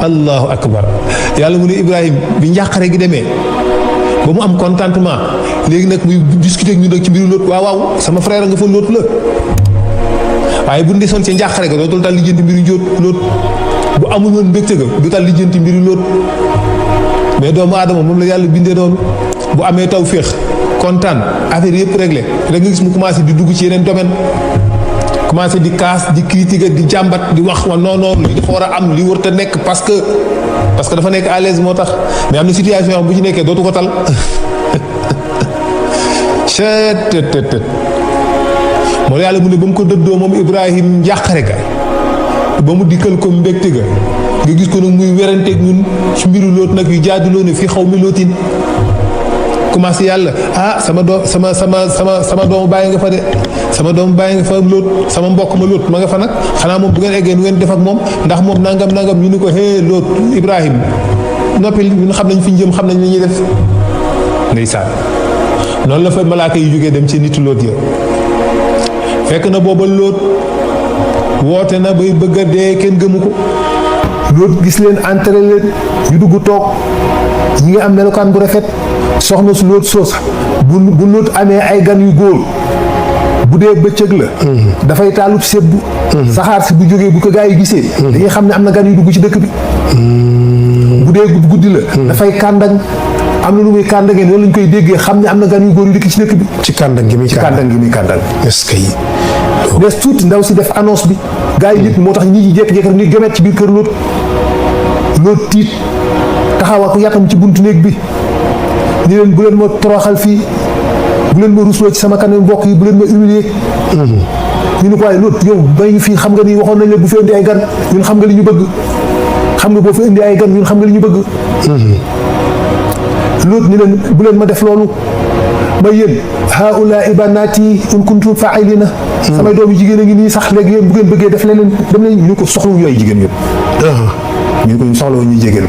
allahu akbar yàlla mu ne Ibrahim bi njàqare gi demee ba mu am contentement léegi nag muy discuter ak ñu nag ci mbiru Lóot waaw sama frère nga fa Lóot la waaye bu ndesoon ci njàqare ga dootul tal lijjanti mbiru Lóot bu amul woon mbégte ga du tal lijjanti mbiru Lóot mais doomu aadama moom la yàlla bindee noonu bu amee taw féex kontaan affaire yëpp réglé rek nga gis mu commencé di dugg ci yeneen domaine commencé di kaas di critiquer di jàmbat di wax wa non li dafa war a am li war a nekk parce que dafa nekk à l'aise moo tax mais am na situation yoo bu ci nekkee dootu ko tal chet moo yàlla mu ne ba mu ko dëddoo moom Ibrahim njàqare ga ba mu dikkal ko mbégte ga nga gis ko nag muy weranteeg ñun ci mbiru Lóot nag yu jaaduloo ne fii xaw mi Lóotin commencé yàlla sama doomu bàyyi nga fa de sama doomu bàyyi nga fa Lóot sama mbokk ma Lóot ma nga fa nag xanaa moom bu ngeen eggee nu ngeen def ak moom ndax moom nangam ñu ni ko Lóot Ibrahim noppil ñun xam nañ fi ñu jëm xam nañ li ñuy def ndeysaan noonu la fa malaaka yi jógee dem ci nitu Lóot ya fekk na booba Lóot woote na bay bëgg a dee kenn gëmu ko Lóot gis leen entré leen ñu dugg toog ñi ngi am melokaan bu rafet soxna su Lóot soos bu Lóot amee ay gan yu góor bu dee bëccëg la dafay taalub sebbu saxaar si bu jógee bu ko gaa yi gisee dañuy xam ne am na gan yu dugg ci dëkk bi bu dee guddi la dafay kàndang am na lu muy kàndangee noonu lañ koy déggee xam ne am na gan yu góor yu dëkk ci dëkk bi ci kàndang gi muy kàndang est-ce que des tuuti ndaw si def annonce bi gaa yi nit moo tax ñi jékki-jékki ni gemet ci biir kër Lóot tiit taxaw ak yatam ci buntu néeg bi ni leen bu leen ma toroxal fii bu leen ma rusloo ci sama kanam mbokk yi bu leen ma humilier ñu ni ko waaye Lóot yow bay fii xam nga ni waxoon nañ la bu fi indi ay gan ñun xam nga li ñu bëgg xam nga boo fi indi ay gan ñun xam nga li ñu bëgg Lóot ni leen bu leen ma def loolu ma yéen haula ibanaati in kuntum fa'ilina samay doom yu jigéen a ngi nii sax léegi yéen bu ngeen bëggee def leneen dem nañ ñu ko soxlawuñu ay jigéen yëpp ñu ko ñu soxlawuñu jigéen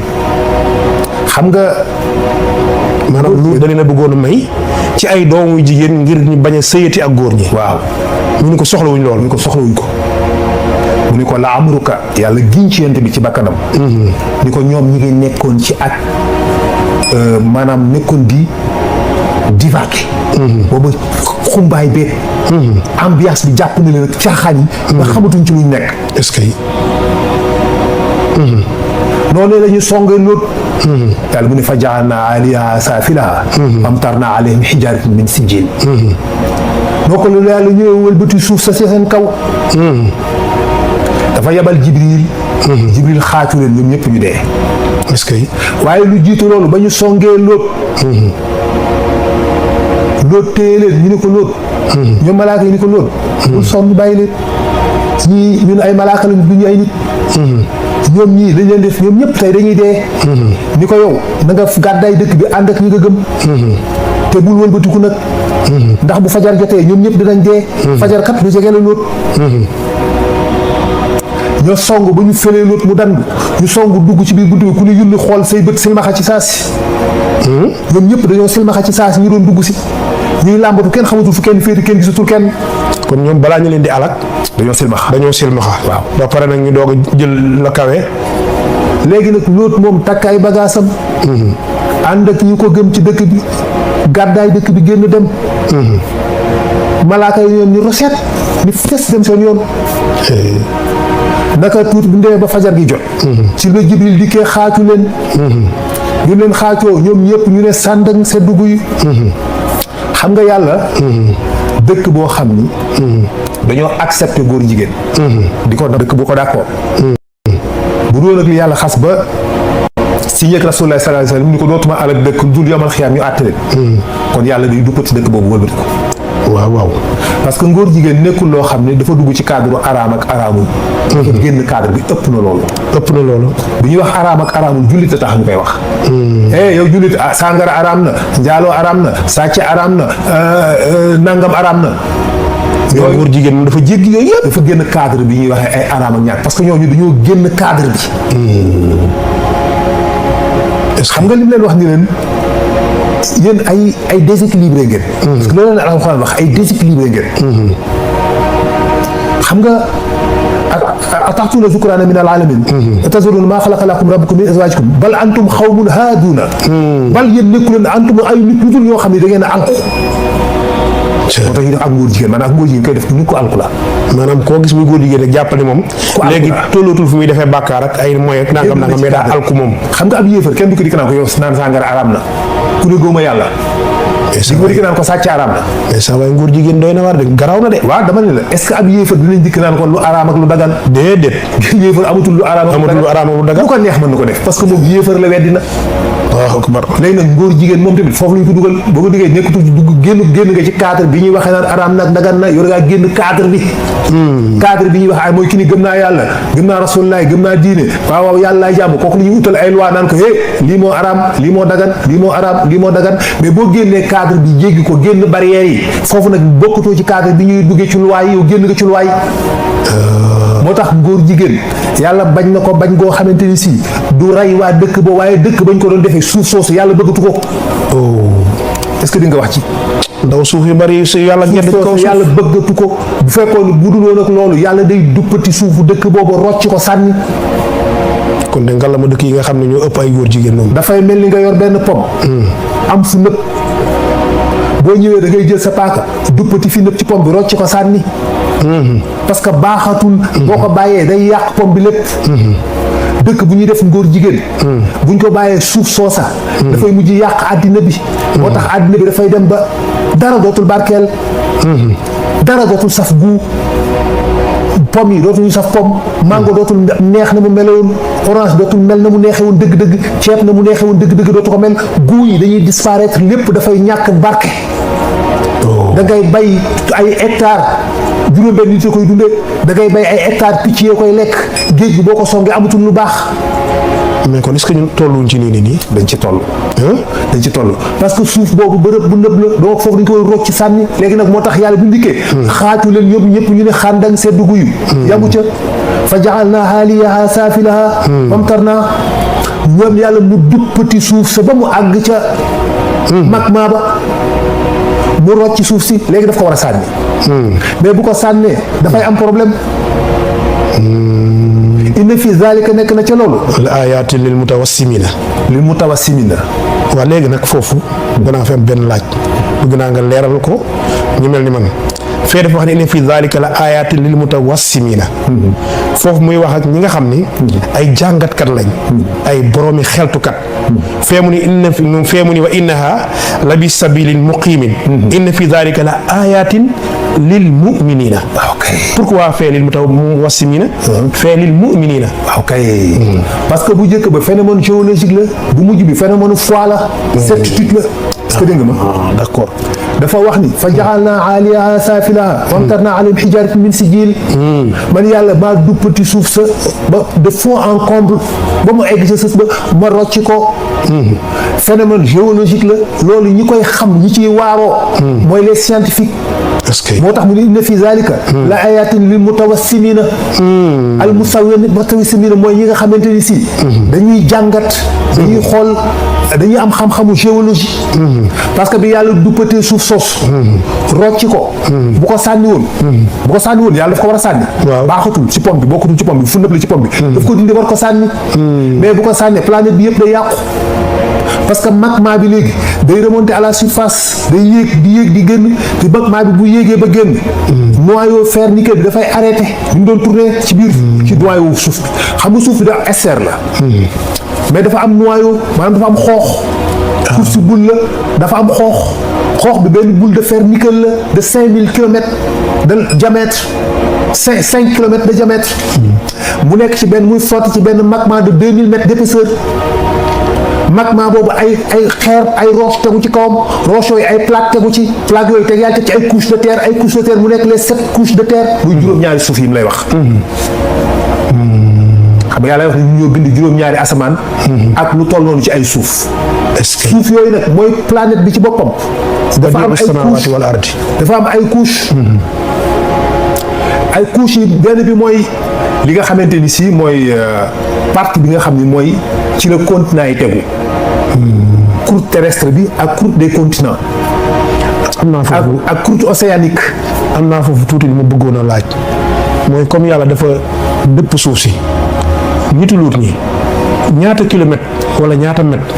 xam nga maanaam lu dañ la bëggoon a may ci ay doomu jigéen ngir ñu bañ a sëyati ak góor ñi waaw ñu ni ko soxlawuñ loolu ñu ko soxlawuñ ko mu ni ko la amruka yàlla giñ ci yent bi ci bakkanam ni ko ñoom ñi ngi nekkoon ci ak maanaam nekkoon di divague booba xumbaay beeg ambiance bi jàpp na leen ak caaxaan yi nga xamatuñ ci luñ nekk est-ce que noonu la ñu songee Lóot yàlla mu ne fa ja'alnaa 'aaliyahaa saafilahaa amtarnaa 'alayhim hijaaratan min sijjiil noo ko loolu yàlla ñëwee wëlbati suuf sa seen kaw dafa yabal Jibril xaatu leen ñoom ñëpp ñu dee est-ce que waaye lu jiitu loolu ba ñu songee Lóot téye leen ñu ni ko Lóot ñoom malaaka yi ni ko Lóot bul sonn bàyyi leen ñii ñun ay malaaka lañ du ñu ay nit ñoom ñii lañ leen def ñoom ñëpp tey dañuy dee ni ko yow na nga gàddaay dëkk bi ànd ak ñi nga gëm te bul wëlbatiku nag ndax bu fajar jotee ñoom ñëpp dinañ dee fajar kat du jege la Lóot ñoo song ba ñu fëlee Lóot mu dandu ñu song dugg ci biir buntu bi ku ne yulli xool say bët silmaxa ci saasi ñoom ñëpp dañoo silmaxa ci saasi ñu doon dugg si ñuy làmbatu kenn xamatul fu kenn féeti kenn gisatul kenn kon ñoom balaa ñu leen di alak dañoo silmaxa waaw ba pare nag ñu doog a jël la kawe léegi nag Lóot moom takk ay bagaasam ànd ak ñu ko gëm ci dëkk bi gàddaay dëkk bi génn dem malaaka yi ñoom ñu roseet ni fes dem seen yoon naka tuuti bu ndemee ba fajar gi jot ci la Jibril dikkee xaatu leen ñu leen xaacoo ñoom ñëpp ñu ne sàndang seddu guy xam nga yàlla dëkk boo xam ni dañoo accepté góor jigéen di ko dëkk bu ko d'accord bu doon ak li yàlla xas ba si yëg Rasulullah sallallahu alayhi wasallam ni ko dootuma alak dëkk dul yomal xiyaam ñu àtte leen kon yàlla day duppati dëkk boobu wëlbati ko waaw parce que ngóor jigéen nekkul loo xam ne dafa dugg ci cadre araam ak araamul dafa génn cadre bi ëpp na loolu bu ñuy wax araam ak araamul jullit a tax ñu koy wax yow jullit sàngara araam na njaaloo araam na sàcc araam na nangam araam na yooyu góor jigéen dafa jéggi yooyu yëpp dafa génn cadre bi ñuy waxee ay araam ak ñàkk parce que ñooñu dañoo génn cadre bi xam nga li mu leen wax ni leen yéen ay déséquilibré ngeen parce que loolu leen Alxuraan wax ay déséquilibré ngeen xam nga ataxtuuna zukraana min al-aalamiin tazaruuna maa xalaqa lakum rabbukum min azwaajikum bal antum xawmun haaduuna bal yéen nekku leen antum ay nit ñu dul yoo xam ne da ngeen a alku moo tax ñu def ak ngóor jigéen maanaam ak ngóor jigéen koy def nit ko alku la maanaam koo gis muy góor jigéen rek jàppale moom léegi tollootul fu muy defee bàkkaar ak ay moy ak nangam nangam mais daa alku moom xam nga ab yéefar kenn du ko dikk naan ko yow naan sàngara araam na ku ne góoma yàlla di ko dikk naan ko sàcc araam na mais saa waay ngóor jigéen doy na war de garaaw na de waaw dama ne la est-ce que ab yéefar dinañ dikk naan ko lu araam ak lu dagan déedéet yéefar amatul lu araam ak lu dagan lu ko neex mën na ko def parce que moom yéefar la weddi na waaw akbar léegi nag ngóor jigéen moom tamit foofu lañ ko dugal boo ko duggee nekkatul dugg génn nga ci cadre bi ñuy waxee naan araam nag dagan na yor ngaa génn cadre bi cadre bi ñuy wax ay mooy ki ni gëm naa yàlla gëm naa rasulullah gëm naa diine waaw yàlla laay jàmm kooku la ñuy utal ay loi naan ko lii moo araam lii moo dagan lii moo araam lii moo dagan mais boo génnee cadre bi jéggi ko génn barrières yi foofu nag bokkatoo ci cadre bi ñuy duggee ci loi yi yow génn nga ci loi yi moo tax góor jigéen yàlla bañ na ko bañ goo xamante ni si du rey waa dëkk ba waaye dëkk bañ ko doon defee suuf soosu yàlla bëggatu ko est-ce que di nga wax ci ndaw suuf yu bari su yàlla gedd ko yàlla bëggatu ko bu fekkoon bu dul woon ak loolu yàlla day duppati suufu dëkk boobu rocc ko sànni kon de ngalla ma dëkk yi nga xam ne ñoo ëpp ay góor jigéen moom dafay mel ni nga yor benn pom am fu nëpp boo ñëwee da ngay jël sa paaka duppati fi nëpp ci pom bi rocc ko sànni parce que baaxatul boo ko bàyyee day yàq pom bi lépp dëkk bu ñuy def ngóor jigéen buñ ko bàyyee suuf soosa dafay mujj yàq àddina bi moo tax àddina bi dafay dem ba dara dootul barkeel dara dootul saf guu pom yi dootuñu saf pom mango dootul neex na mu meloon orange dootul mel na mu neexee woon dëgg-dëgg ceeb na mu neexee woon dëgg-dëgg dootu ko mel guu yi dañuy disparaître lépp dafay ñàkk barke da ngay bay ay hectare juróom benn nit a koy dundee da ngay bay ay hectare picc yee koy lekk géej gi boo ko songee amatul lu baax mais kon est-ce que ñun tolluñ ci nii dañ ci toll dañ ci toll parce que suuf boobu bërëb bu nëb la donc foofu dañ koy rocc ci sànni léegi nag moo tax yàlla bu ndikkee xaatu leen ñoom ñëpp ñu ne xàndang seddu guyu yamu ca fa ja'alnaahaa aliyahaa saafilahaa wamtarnaa ñoom yàlla mu duppati suuf sa ba mu àgg ca magma ba mu rocc suuf si léegi daf ko war a sànni mais bu ko sànnee dafay am problème inna fi zalika nekk na ca loolu la ayaati lil mutawassimina waaw léegi nag foofu danaa fi am benn laaj bëgg naa nga leeral ko ñu mel ni man fee dafa wax ne inna fi zalika la ayaati lil mutawassimina foofu muy wax ak ñi nga xam ni ay jàngatkat lañ ay boroomi xeltukat fee mu ni wa innaha la bi sabilin muqimin inna fi zalika la ayatin lil mu'minina pourquoi fee lil mutawassimina fee lil mu'minina parce que bu njëkk ba phénomène géologique la bu mujj bi phénomène foi la certitude la est-ce que dégg nga ma d'accord dafa wax ni fa ja'alnaa aaliyahaa saafilahaa wamtarnaa alayhim hijaaratan min sijjiil man yàlla maa duppati suuf sa ba de fond en comble ba mu egg sa sës ba ma rocci ko phénomène géologique la loolu ñi koy xam ñi ciy waaroo mooy les scientifiques moo tax mu ne inna fi zalika la ayatin lil mutawassimiina al mutawassimiina mooy ñi nga xamante ni si dañuy jàngat dañuy xool dañuy am xam-xamu géologie parce que bi yàlla duppatee suuf sos rocci ko bu ko sànni woon yàlla daf ko war a sànni baaxatul ci pom bi bokkatul ci pom bi fu nëpp la ci pom bi daf ko dindi war ko sànni mais bu ko sànnee planète bi yëpp day yàqu parce que magma bi léegi day remonter à la surface day yéeg di génn te magma bi bu yéegee ba génn noyau fer nickel bi dafay arrêté ñu doon tourner ci biir ci noyau suuf bi xam nga suuf bi da ester la mais dafa am noyau maanaam dafa am xoox suuf si bul la dafa am xoox bi benn boule de fer nickel la de 5000 kilomètres de diamètre 5 kilomètres de diamètre mu nekk ci benn muy flotte ci benn magma de 2000 mètres d'épaisseur magma boobu ay xeer ay roche tegu ci kawam roche yooyu ay plaque tegu ci plaque yooyu teg yàlla teg ci ay couche de terre mu nekk les 7 couches de terre muy juróom-ñaari suuf yi mu lay wax xam nga yàlla wax ne ñu ñoo bind juróom-ñaari asamaan ak lu toll noonu ci ay suuf suuf yooyu nag mooy planète bi ci boppam dafa am ay couche yi benn bi mooy li nga xamante ni si mooy partie bi nga xam ni mooy ci la continent yi tegu croûte terrestre bi ak croûte des continents am naa foofu ak croûte océanique am naa foofu tuuti li ma bëggoon a laaj mooy comme yàlla dafa dëpp suuf si nitu luut ñi ñaata kilomètre wala ñaata mètre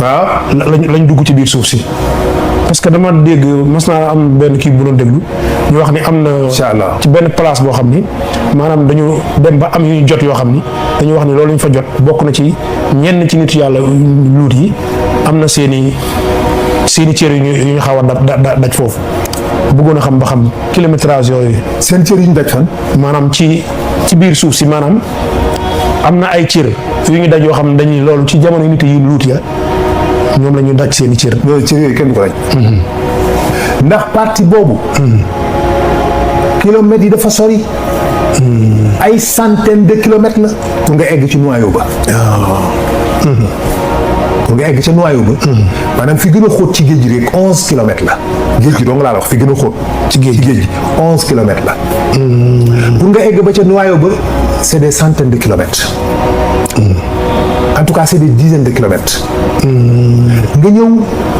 waaw lañ dugg ci biir suuf si. parce que dama dégg mas naa am benn kii bu doon déglu ñu wax ni am na. incha allah ci benn place boo xam ni maanaam dañu dem ba am yu ñu jot yoo xam ni dañu wax ni loolu ñu fa jot bokk na ci ñenn ci nit yàlla luut yi am na seeni cër yu ñu xaw a daj foofu bëggoon a xam ba xam kilométrage yooyu. seen cër yi ñu daj fan. maanaam ci biir suuf si maanaam am na ay cër yu ñu daj yoo xam ne dañuy loolu ci jamono nit yi luut ya ñoom la ñu daj seen i cër. loolu cër yooyu kenn du ko daj. ndax partie boobu. kilomètres yi dafa sori. ay centaine de kilomètres la. pour nga egg ci noyau ba. pour nga egg ca noyau ba. maanaam fi gën a xóot ci géej gi rek 11 kilomètres la. géej gi dong laa la wax fi gën a xóot. ci géej gi 11 kilomètres la. pour nga egg ba ca noyau ba c'est des centaines de kilomètres. en tout cas c'est des dizaines de kilomètres. nga ñëw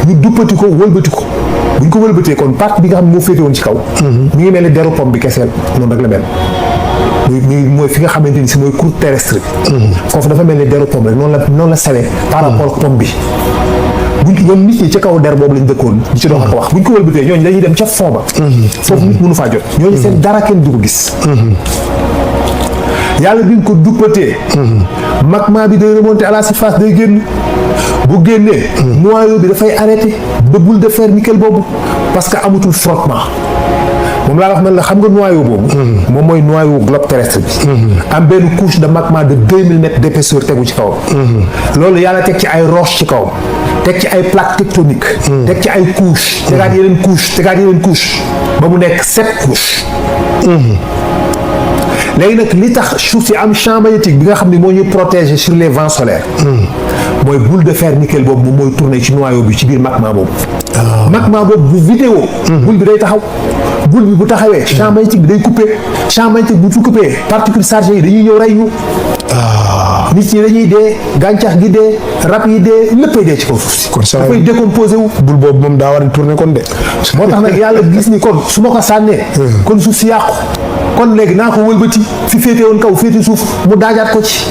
ñu duppati ko wëlbati ko bu ñu ko wëlbatee kon partie bi nga xam ne moo féete woon ci kaw. mi ngi mel ni deru pom bi keseel noonu rek la mel. mooy fi nga xamante ni si mooy croûte terrestre bi. foofu dafa mel ni deru pom rek noonu la sawee par rapport ak pom bi. ñoom nit ñi ca kaw der boobu lañ dëkkoon di ci dox ak wax bu ñu ko wëlbatee ñooñu dañuy dem ca fond ba. foofu nit mënu faa jot. ñooñu seen dara kenn du ko gis. yàlla bi nga ko duppatee. magma bi day remonter à la surface day génn. bu génnee. noyau bi dafay arrêté ba boule de fer nickel boobu parce que amatul frottement moom laa wax man la xam nga noyau boobu. moom mooy noyau globe terrestre bi. am benn couche de magma de 2000 mètres d'épaisseur tegu ci kawam. loolu yàlla teg ci ay roches ci kawam. teg ci ay plaques tectoniques. teg ci ay couches. tegaat yeneen couche ba mu nekk 7 couches. léegi nag li tax suuf si am champ magnétique bi nga xam ne moo ñuy protéger sur les vents solaires. mooy boule de fer nickel boobu moom mooy tourner ci noyau bi ci biir magma boobu. magma boobu bu vidéo. boule bi day taxaw. boule bi bu taxawee. champ magnétique bi day coupé. champ magnétique bu fi coupé particules chargées yi dañuy ñëw rey ñu. nit ñi dañuy dee gàncax gi dee rab yi dee léppay dee ci kaw suuf si. kon saa dafay décomposé wu. boule boobu moom daa war a tourner kon de. moo tax nag yàlla gis ni kon su ma ko sànnee. kon suuf si yàqu. kon léegi naa ko wëlbati fi féete woon kaw féete suuf mu daajaat ko ci.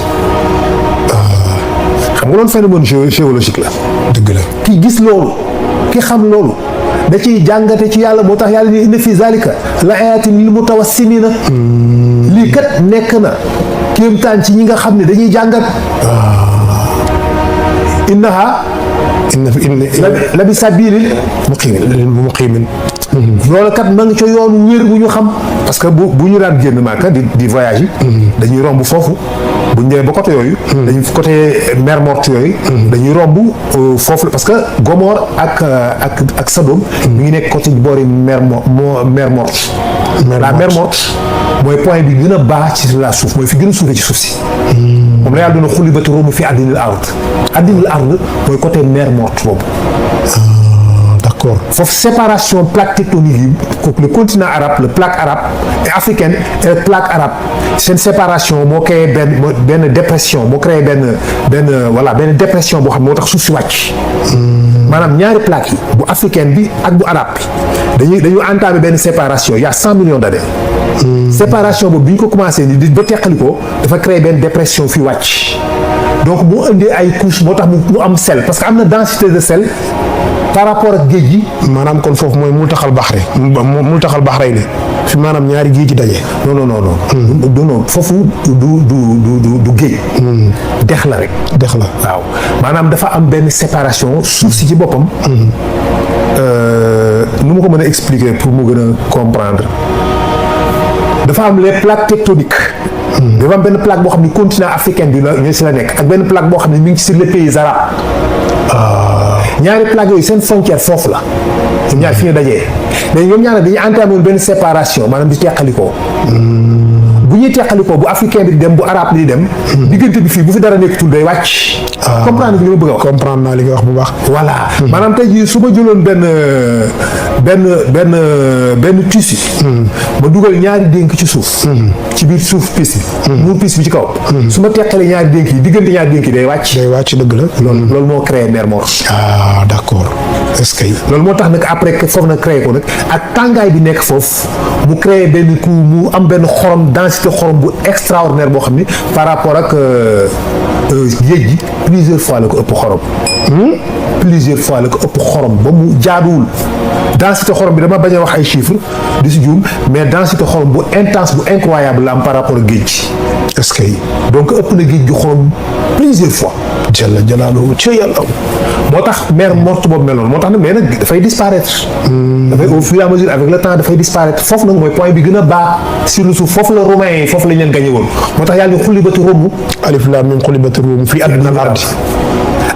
xam nga loolu phénomène géologique la. dëgg la ki gis loolu ki xam loolu da ciy jàngate ci yàlla moo tax yàlla ni inna fi zalika la ayatin lil mutawassimina lii kat nekk na kéemtaan ci ñi nga xam ne dañuy jàngat. innaha la bi sabilil muqimin loolu kat ma ngi ca yoonu wér bu ñu xam parce que bu ñu daan génn Màkka di voyage yi dañuy romb foofu bu ñu demee ba côté yooyu dañuy côté mer morte yooyu dañuy romb foofu parce que Gomor ak Sodome mi ngi nekk côté boori mer morte la mer morte mooy point bi gën a baax ci la suuf mooy fi gën a suufee ci suuf si moom la yàlla doon xulibati Roomu fi addinil ard mooy côté mer morte boobu. D'accord. Foofu séparation plaque tectonique yi le continent arabe le plaque arabe et africaine et le plaque arabe seen séparation moo créé benn dépression moo créé benn dépression boo xam ne moo tax suuf si wàcc. maanaam ñaari plaque yi bu africaine bi ak bu arabe bi dañu entamé benn séparation il y a 100 millions d'années. séparation boobu bi ñu ko commencé ni di ba teqali ko dafa créé benn dépression fi wàcc donc mu indi ay couches moo tax mu am sel parce que am na densité de sel. par rapport ak géej gi. maanaam kon foofu mooy multaxal baxre multaxal baxray ne fi maanaam ñaari géej gi daje. non foofu du géej. dex la rek. dex la waaw maanaam dafa am benn séparation suuf si ci boppam. nu ma ko mën a expliquer pour mu gën a comprendre dafa am les plaques tectoniques. dafa am benn plaque boo xam ne continent africain bi la ñoo si la nekk ak benn plaque boo xam ne mi ngi sur les pays arabes. ñaari plaques yooyu seen frontière foofu la ñoom ñaar fi ñu dajee léegi ñoom ñaar dañuy entamé woon benn séparation maanaam di teqalikoo bu ñuy teqalikoo bu africain bi di dem bu arabe bi di dem diggante bi fii bu fi dara nekkatul day wàcc. comprendre li ma bëgg a wax. comprendre naa li nga wax bu baax. voilà maanaam tey jii su ma jëloon benn tissu. ma dugal ñaari dénk ci suuf. ci biir suuf pis bi. muur pis bi ci kaw. su ma teqalee ñaari dénk yi diggante ñaari dénk yi day wàcc. day wàcc dëgg la. loolu moo créé mer morte. ah d'accord. est-ce que loolu moo tax nag après foofu nag créé ko nag ak tàngaay bi nekk foofu mu créé benn coup mu am benn xorom densité xorom bu extraordinaire boo xam ni par rapport ak géej gi plusieurs fois la ko ëpp xorom. plusieurs fois la ko ëpp xorom ba mu jaaduwul densité xorom bi dama bañ a wax ay chiffres di si juum mais densité xorom bu intense bu incroyable la am par rapport ak géej gi. est-ce que donc ëpp na géej gi xorom plusieurs fois. jalla jalaaluhu ci yàlla. moo tax mer morte boobu mel noonu moo tax nag mais nag dafay disparaître. dafay au fur et à mesure avec le temps dafay disparaître foofu nag mooy point bi gën a baax sur le suuf foofu la romain yi foofu lañ leen gagné woon moo tax yàlla xulibati Rum. alif laam miim xulibati Rum fii adnal ardi.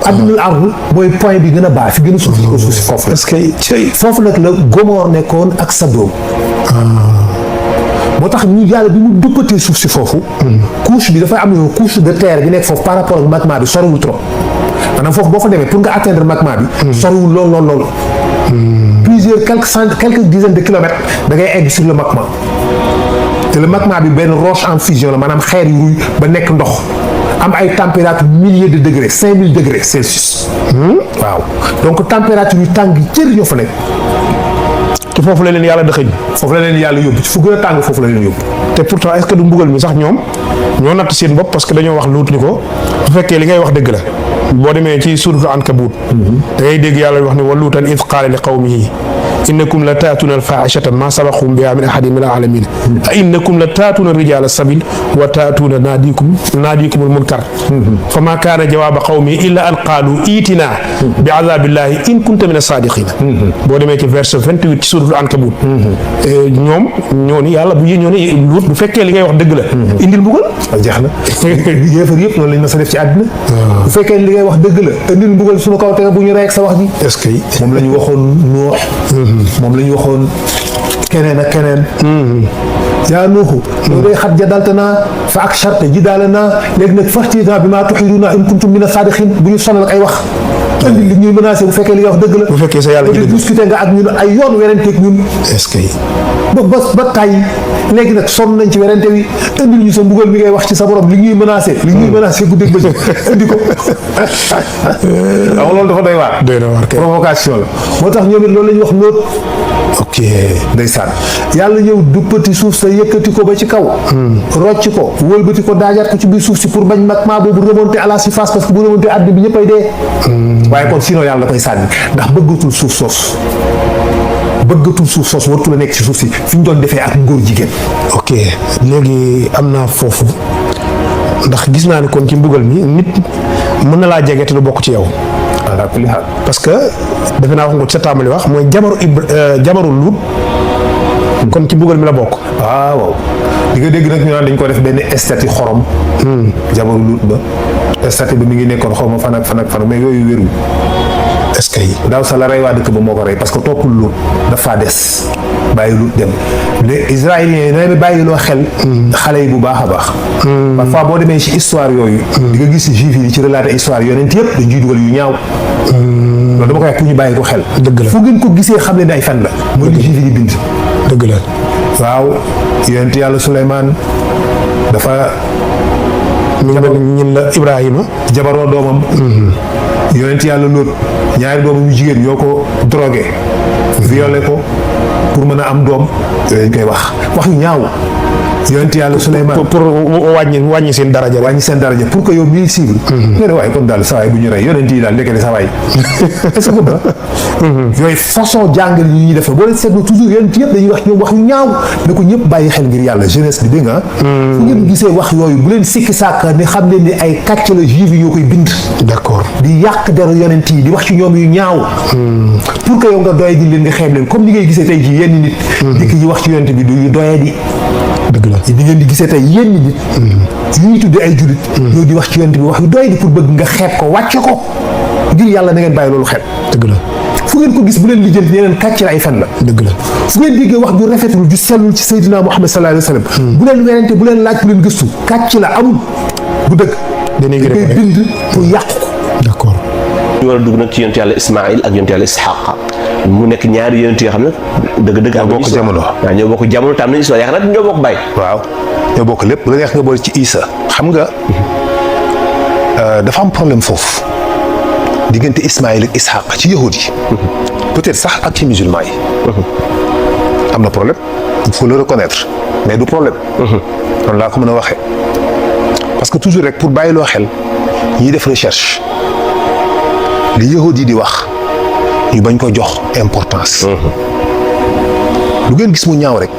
adnal ardi mooy point bi gën a baax fi gën a suuf si suuf si foofu la. est-ce que foofu nag la Gomor nekkoon ak Sadom. moo tax ñu yàlla bi mu duppatee suuf si foofu. couche bi dafay am yow couche de terre bi nekk foofu par rapport ak magma bi soriwul trop maanaam foofu boo fa demee pour nga atteindre magma bi. soriwul lool. plusieurs quelques dizaines de kilomètres da ngay egg sur le magma te le magma bi benn roche en fusion la maanaam xeer yu ruy ba nekk ndox am ay température milliers de degrés 5000 degrés Celsius. waaw donc température yu tàng jër ñoo fa nekk. te foofu la leen yàlla dëxëñ. foofu la leen yàlla yóbbu fu gën a tàng foofu la leen yóbbu. te pourtant est-ce que du mbugal mi sax ñoom ñoo natt seen bopp parce que dañoo wax luut ni ko bu fekkee li ngay wax dëgg la boo demee ci suuratu Ankabut da ngay dégg yàlla wax ni wa luutan id qaala li qawmihi innakum la taatuna alfaaxishata ma sabaqum biha min ahadin min alamin a innakum la taatuna rijala sabil wa taatuna naadikum almunkar fa ma kaana jawaaba qawmi illa an qaalu iitina bi azabillahi in kunta min asadiqina boo demee ci verset 28 ci suuratu Ankabut ñoom ñoo ni yàlla bu ñoo ni luut bu fekkee li ngay wax dëgg la indil mbugal jeex na yéefar yëpp noonu lañ ma sa def ci àddina bu fekkee li ngay wax dëgg la indil mbugal suñu kaw te bu ñu rey ak sa wax ji est-ce que moom la ñu waxoon Nuux moom la ñu waxoon keneen ak keneen yaa Nuuxu loolu day xat jadaltanaa fa ak charte ji daale naa léegi nag faxtiitanaa bi maa tuxiduuna in kuntum mina saadiqiin bu ñu sonal ak ay wax indi li ñuy menacé bu fekkee li nga wax dëgg la bu fekkee sa yàlla discuté nga ak ñun ay yoon werenteeg ñun est-ce que ba tàyyi léegi nag sonn nañ ci werante wi indil ñu sa mbugal mi ngay wax ci sa borom li ñuy menacé guddeeg bëccëg indi ko waaw loolu dafa doy waar provocation la moo tax ñoom it loolu la ñuy wax Lóot ok ndeysaan yàlla ñëw duppati suuf sa yëkkati ko ba ci kaw rocc ko wëlbati ko daajaat ko ci biir suuf si pour bañ magma boobu remonter à la surface parce que bu remonter àddina bi ñëppay dee waaye kon sinon yàlla da koy sànni ndax bëggatul suuf soosu wartu la nekk ci suuf si fi ñu doon defee ak ngóor jigéen. ok léegi am naa foofu ndax gis naa ne kon ci mbugal mi nit mën na laa jege te du bokk ci yow. parce que defe naa wax nga ci sa tàmbali wax mooy jabaru Luut kon ci mbugal mi la bokk. waaw di nga dégg nag ñu naan dañ ko def benn statue xorom. jabaru Luut ba statue ba mi ngi nekkoon xaw ma fan ak fan mais yooyu wéru. est-ce que daaw sa la rey waa dëkk ba moo ko rey parce que toppul Luut dafa des bàyyi Luut dem les israéliens yi dañu bàyyi loo xel. xale yi bu baax a baax. parfois boo demee ci histoire yooyu. di nga gis juif yi ci relaté histoire yonent yëpp dañ ciy dugal yu ñaaw. loolu dama koy wax pour ñu bàyyi ko xel. dëgg la fu ngeen ko gisee xam ne ay fen la. mooy li juif yi di bind. dëgg la. waaw yonent yàlla Suleymaan dafa. ñun la Ibrahima. jabaroo doomam. yonent yàlla Lóot ñaari doomam yu jigéen ñoo ko drogué violé ko pour mën a am doom yooyu dañ koy wax yu ñaaw yonent yàlla Suleymaan pour wàññi seen daraja pour que yow mii suivre nga ne waaye kon daal sa waay bu ñu rey yonent yi daal nekkee sa waay est-ce que yooyu façon jàngal yi ñuy def boo leen seetlu toujours yonent yëpp dañuy wax ñoom wax yu ñaaw ne ko ñëpp bàyyi xel ngir yàlla jeunesse bi dégg nga fu ngeen gisee wax yooyu bu leen sikki sàkk ni xam leen ni ay kàcc la juif yi ñoo koy bind d'accord di yàq deru yonent yi di wax ci ñoom yu ñaaw pour que yow nga doye di leen nga xeeb leen comme ni ngay gisee tey ji yenn nit dikk yi wax ci yonent bi du doye di dëgg la di ngeen di gisee tey yenn nit yu ñuy tuddee ay jullit ñoo di wax ci yonent bi wax yu doye di pour bëgg nga xeeb ko wàcce ko ngir yàlla na ngeen bàyyi loolu xeeb dëgg la fu ngeen ko gis bu leen lijjanti yeneen kàcc la ay fen la dëgg la fu ngeen déggee wax ju rafetul ju sellul ci Seydina Muhammad sallallahu alayhi wa sallam bu leen werante bu leen laaj bu leen gëstu kàcc la amul bu dëgg dañ koy bind pour yàq ko d'accord ñu war a dugg nag ci yonent yàlla Ismaïl ak yonent yàlla Isxaaq mu nekk ñaari yonent yoo xam ne dëgg-dëgg am bokk jamono waaw ñoo bokk jamono te am nañu histoire yaakaar naa ñoo bokk bàyyi waaw ñoo bokk lépp bu la neex nga boole ci Isa xam nga dafa am problème foofu diggante Ismaïl ak Ishaq ci yahud yi peut-être sax ak ci musulman yi am na problème il faut le reconnaître mais du problème noonu laa ko mën a waxee parce que toujours rek pour bàyyiloo xel ñiy def recherche li yahud yi di wax ñu bañ ko jox importance lu ngeen gis mu ñaaw rek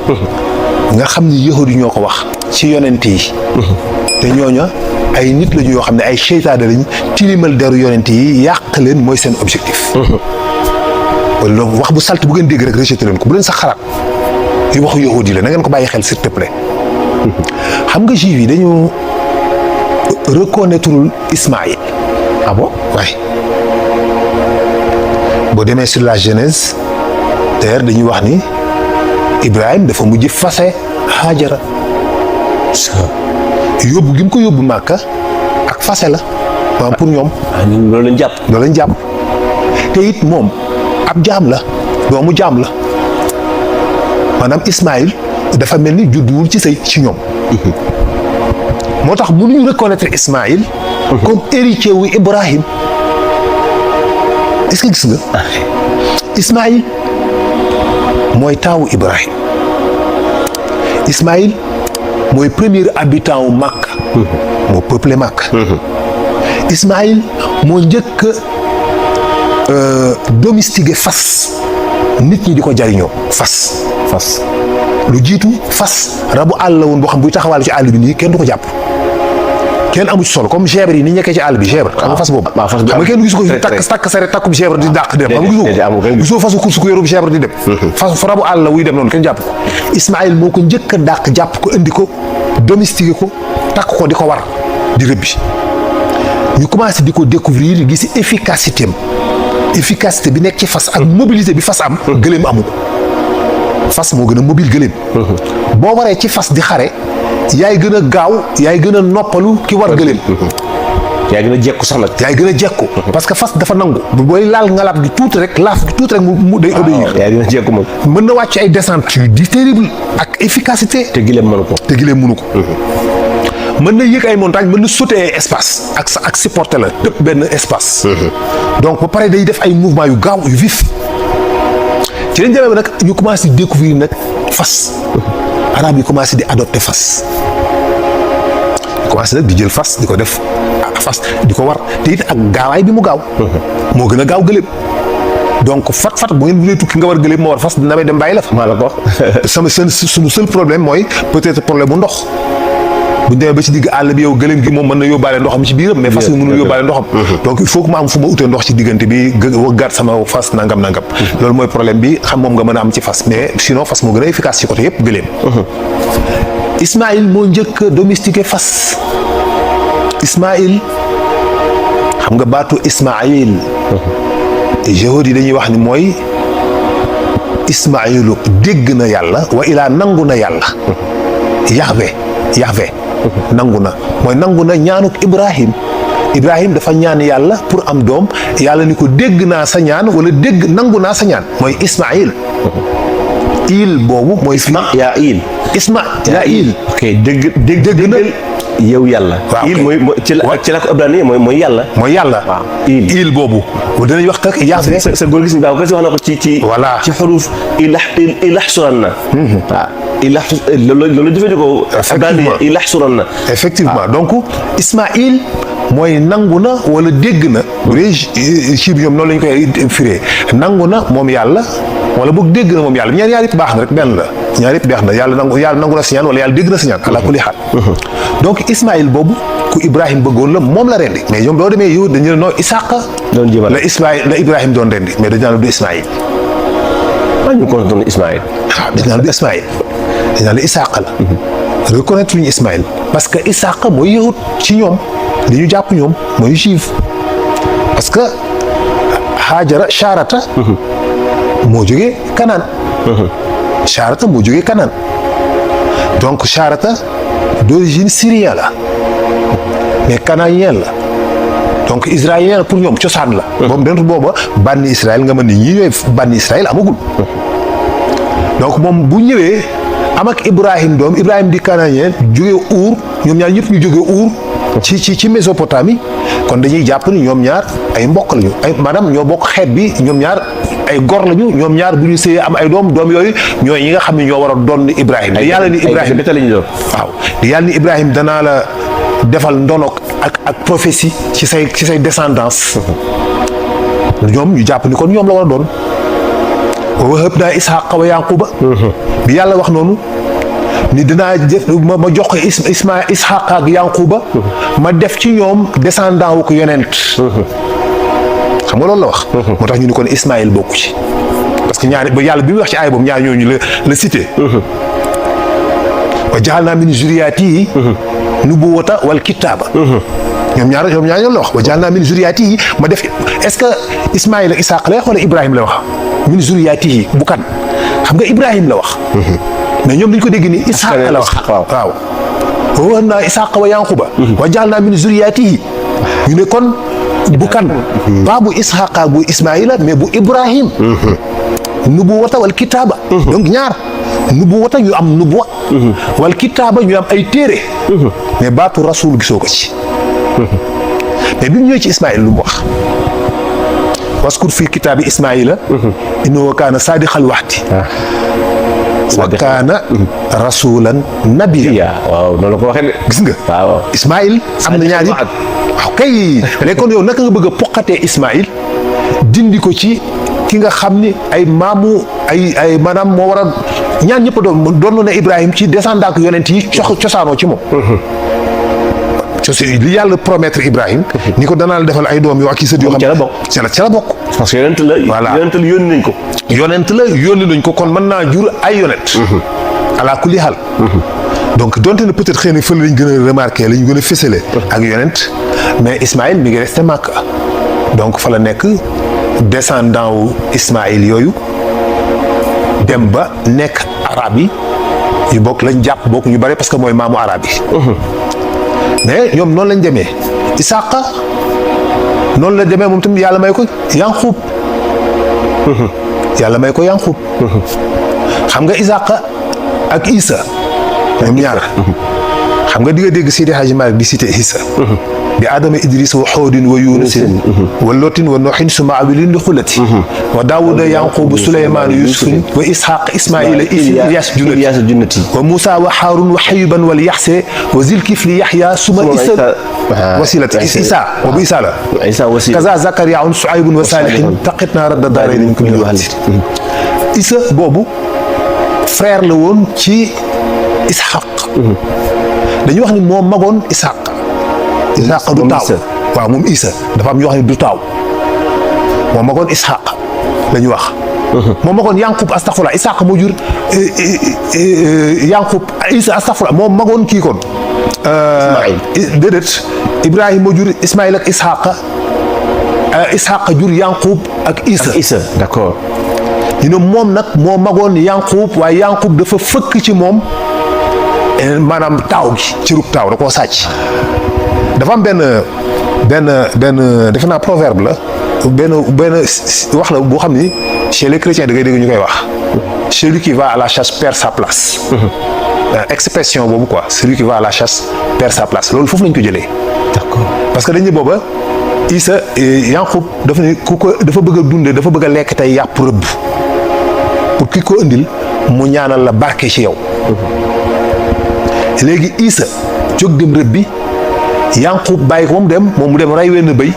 nga xam ni yahud yi ñoo ko wax ci yonent yi te ñooña ay nit lañu yoo xam ne ay seytaane lañ tilimal deru yonent yi yàq leen mooy seen objectif wala wax bu salte bu ngeen dégg rek rejeté leen ko bu leen sax xalaat yu waxu yahud yi la na ngeen ko bàyyi xel s'il te plaît xam nga juif yi dañu reconnaître Ismaïl. ah bon waaye boo demee sur la Genèse d'ailleurs dañuy wax ni Ibrahim dafa mujj fase Haajara yóbbu gi mu ko yóbbu Màkka ak fase la maanaam pour ñoom loolu lañ jàpp. loolu lañ jàpp te it moom ab jaam la doomu jaam la maanaam Ismaïl dafa mel ni judduwul ci sëy ci ñoom moo tax mënuñu reconnaître Ismaïl comme héritier wu Ibrahim est-ce que gis nga Ismaïl mooy taawu Ibrahim Ismaïl mooy premier habitant wu Makka moo peuplé Makka Ismaïl moo njëkk domestiqué fas nit ñi di ko jariñoo fas lu jiitu fas rabu àll la woon boo xam buy taxawaalu ci àll bi nii kenn du ko jàpp kenn amu ci solo comme zèbre yi ni nekkee ci àll bi zèbre xam nga fas boobu xam nga kenn gisu ko takk saret takkub zèbre di dàq dem xam nga gisoo fasu course ku yorub zèbre di dem fas fa rabu àll la wuy dem noonu kenn jàpp ko Ismaïl moo ko njëkk a dàq jàpp ko indi ko domestiqué ko takk ko di ko war di rëbbi ñu commencé di ko découvrir gis efficacité am efficacité bi nekk ci fas ak mobilité bi fas am gëléem amu ko fas moo gën a mobile gëléem boo waree ci fas di xare yaay gën a gaaw yaay gën a noppalu ki war gëléem yaay gën a jekku sax nag yaay gën a jekku parce que fas dafa nangu booy laal ngalaab gi tuuti rek laaf gi tuuti rek mu day obéir yaay gën a jekku moom mën na wàcc ay descente yu di terrible ak efficacité te gileem mënu ko mën na yëg ay montagne mën na sauter ay espace ak supporter la tëpp benn espace donc ba pare day def ay mouvement yu gaaw yu vif ci lañ demee ba nag ñu commencé di découvrir nag fas arab yi commencé di adopter fas commencé nag di jël fas di ko def fas di ko war te it ak gaawaay bi mu gaaw moo gën a gaaw gëléem donc fat bu ngeen bëggee tukki nga war gëléem moo war fas dina may dem bàyyi la fa maa la ko suñu seul problème mooy peut-être problème mu ndox bu ñu demee ba ci digg àll bi yow gëléem gi moom mën na yóbbaale ndoxam ci biiram mais fas yi mënul yóbbaale ndoxam donc il faut que ma am fu ma utee ndox ci diggante bi wëggaat sama fas nangam loolu mooy problème bi xam moom nga mën a am ci fas mais sinon fas moo gën a efficace ci côté yëpp gëléem Ismaïl moo njëkk domestiqué fas Ismaïl xam nga baatu Ismaïl yahud yi dañuy wax ni mooy Ismaïlu dégg na yàlla wa ilaa nangu na yàlla Yahvé nangu na mooy nangu na ñaanuk Ibrahim dafa ñaan yàlla pour am doom yàlla ni ko dégg naa sa ñaan wala nangu naa sa ñaan mooy Ismaïl il boobu mooy Ismaïl ok dégg na yow yàlla il mooy ci la ko ibrani mooy yàlla waaw il boobu danañ wax tak Yahvé sa góor gis nga ko wax na ko ci voilà ci xuruf ilaxsuran na waaw loolu jëfandikoo ibrani ilaxsuran na effectivement donc Ismaïl mooy nangu na wala dégg na bu dee ci bi ñoom noonu lañ koy firee nangu na moom yàlla wala boog dégg na moom yàlla ñaar yëpp baax na rek benn la ñaar yëpp baax na yàlla nangu na si ñaan wala yàlla dégg na si ñaan ala kulli xaal donc Ismaïl boobu ku Ibrahim bëggoon la moom la rendi mais ñoom doo demee yow dañu ne non Isaaqa la Ibrahim doon rendi mais dañu naan du Ismaïl ñu ko doon Ismaïl dañu naan du Ismaïl dañu naan Isaaqa la reconnaître luñu Ismaïl parce que Isaaqa mooy yahut ci ñoom li ñu jàpp ñoom mooy juif parce que Haajara Charata moo jógee Kanaan Charata moo jógee Kanaan donc Charata d'origine syrien la mais canaanien la donc israélien pour ñoom cosaan la boobu dent booba bànni Israël nga mën ni ñii ñooy bànni Israël amagul donc moom bu ñëwee am ak Ibrahim doom Ibrahim di canaanien jógee Uur ñoom ñaar ñëpp ñu jógee Uur ci Mésopotamie kon dañuy jàpp ni ñoom ñaar ay mbokk lañu ay maanaam ñoo bokk xeet bi ñoom ñaar ay gor lañu ñoom ñaar bu ñu sëyee am ay doom yooyu ñooy ñi nga xam ne ñoo war a doon ni Ibrahim di yàlla ni Ibrahim lañu doon waaw di yàlla ni Ibrahim danaa la defal ndono ak prophétie ci say descendance ñoom ñu jàpp ni kon ñoom la war a doon wa wahabnaa Isxaaqa wa Yaquuba bi yàlla wax noonu ni dinaa def ma jox ko Isxaaqa ak Yaquuba ma def ci ñoom descendant wu ko yonent xam nga loolu la wax moo tax ñu ni kon Ismaïl bokku ci parce que ñaari ba yàlla bi mu wax ci aay boobu ñaari ñooñu la cité wa ja'alnaa min zurriyyatihi nubuwwata wal kitaaba ñoom ñaar ñoom la wax wa ja'alnaa min zurriyyatihi ma def est-ce que Ismaïl ak Isxaaq la wax wala Ibrahim la wax min zurriyyatihi bu kan xam nga Ibrahim la wax mais ñoom dañu ko dégg ni Isxaaq la wax waaw wa wahabnaa Isxaaqa wa Yaquuba wa ja'alnaa min zurriyyatihi ñu ne kon bu kan pas bu Isxaaqa bu Ismaïla mais bu Ibrahim nubuwata wal kitaaba donc ñaar nubuwata ñu am nubuwa wal kitaaba ñu am ay téere mais baatu rasul gisoo ko ci mais bi mu ñëwee ci Ismaïl lu mu wax waskur fil kitaabi Ismaïla innahu kaana saadiqal wa'di wa kaana rasulan nabiyya waaw noonu la ko waxee de gis nga waaw Ismaïl am na ñaar yëpp waaw kay léegi kon yow naka nga bëgg a poqatee Ismaïl dindi ko ci ki nga xam ni ay maamu ay maanaam moo war a ñaan ñëpp doon ne Ibrahim ci descendant ak yonent yi cosaanoo ci moom li yàlla promettre Ibrahim ni ko danaa la defal ay doom yoo ak i sët yoo xam ne ca la bokk parce que yonent la voilà yonent la yónni nañ ko yónni nañ ko kon mën naa jur ay yonent ala kulli xaal donc donte ne peut-être xëy na fële lañ gën a remarqué lañ gën a fësale ak yonent mais Ismaïl mi ngi resté Makka donc fa la nekk descendant wu Ismaïl yooyu dem ba nekk arab yi yu bokk lañ jàpp bokk ñu bare parce que mooy maamu arab yi mais ñoom noonu lañ demee Isaaqa noonu la demee moom tamit yàlla may ko Yanqub yàlla may ko Yanqub xam nga Isaaqa ak Isa ñoom ñaar xam nga di nga dégg Seydi Hadji Malick di cité Isa bi Adama Idris wa Xoodin wa Yunusin wa Lotin wa Noxin suma abilin li xulati wa Daawuda Yanqubu Suleymaan Yusufin wa Isxaq Ismaila Ilyas junnati wa Musa wa Haarun wa Xayuban wal Yaxse wa Zilkifli Yaxya suma Isa wasilati Isa wa bu Isa la kaza Zakariya un Suaybun wa Saalihin taqitna radda daarayni min kulli wahid Isa boobu frère la woon ci Isxaq dañuy wax ni moo magoon Isxaq Isxaq du taaw waaw moom Isa dafa am ñoo xam ne du taaw moo magoon Isxaq la ñu wax moo magoon Yanqub astaghfirullah Isxaq moo jur Yanqub Isa astaghfirullah moo magoon kii kon déedéet Ibrahima moo jur Ismaïl ak Isxaq jur Yanqub ak Isa d'accord ñu ne moom nag moo magoon Yanqub waaye Yanqub dafa fëkk ci moom maanaam taaw gi cirub taaw da koo sàcc dafa am benn defe naa proverbe la benn wax la boo xam ni chez les chrétiens da ngay dégg ñu koy wax celui qui va à la chasse perd sa place expression boobu quoi celui qui va à la chasse perd sa place loolu foofu lañ ko jëlee d'accord parce que dañ ne booba Isa Yanqub dafa ne ku ko dafa bëgg a dunde dafa bëgg a lekk tey yàpp rëbb pour ki ko indil mu ñaanal la barke ci yow léegi Isa jóg dem rëbb bi Yanqub bàyyi ko moom mu dem rey wenn bëy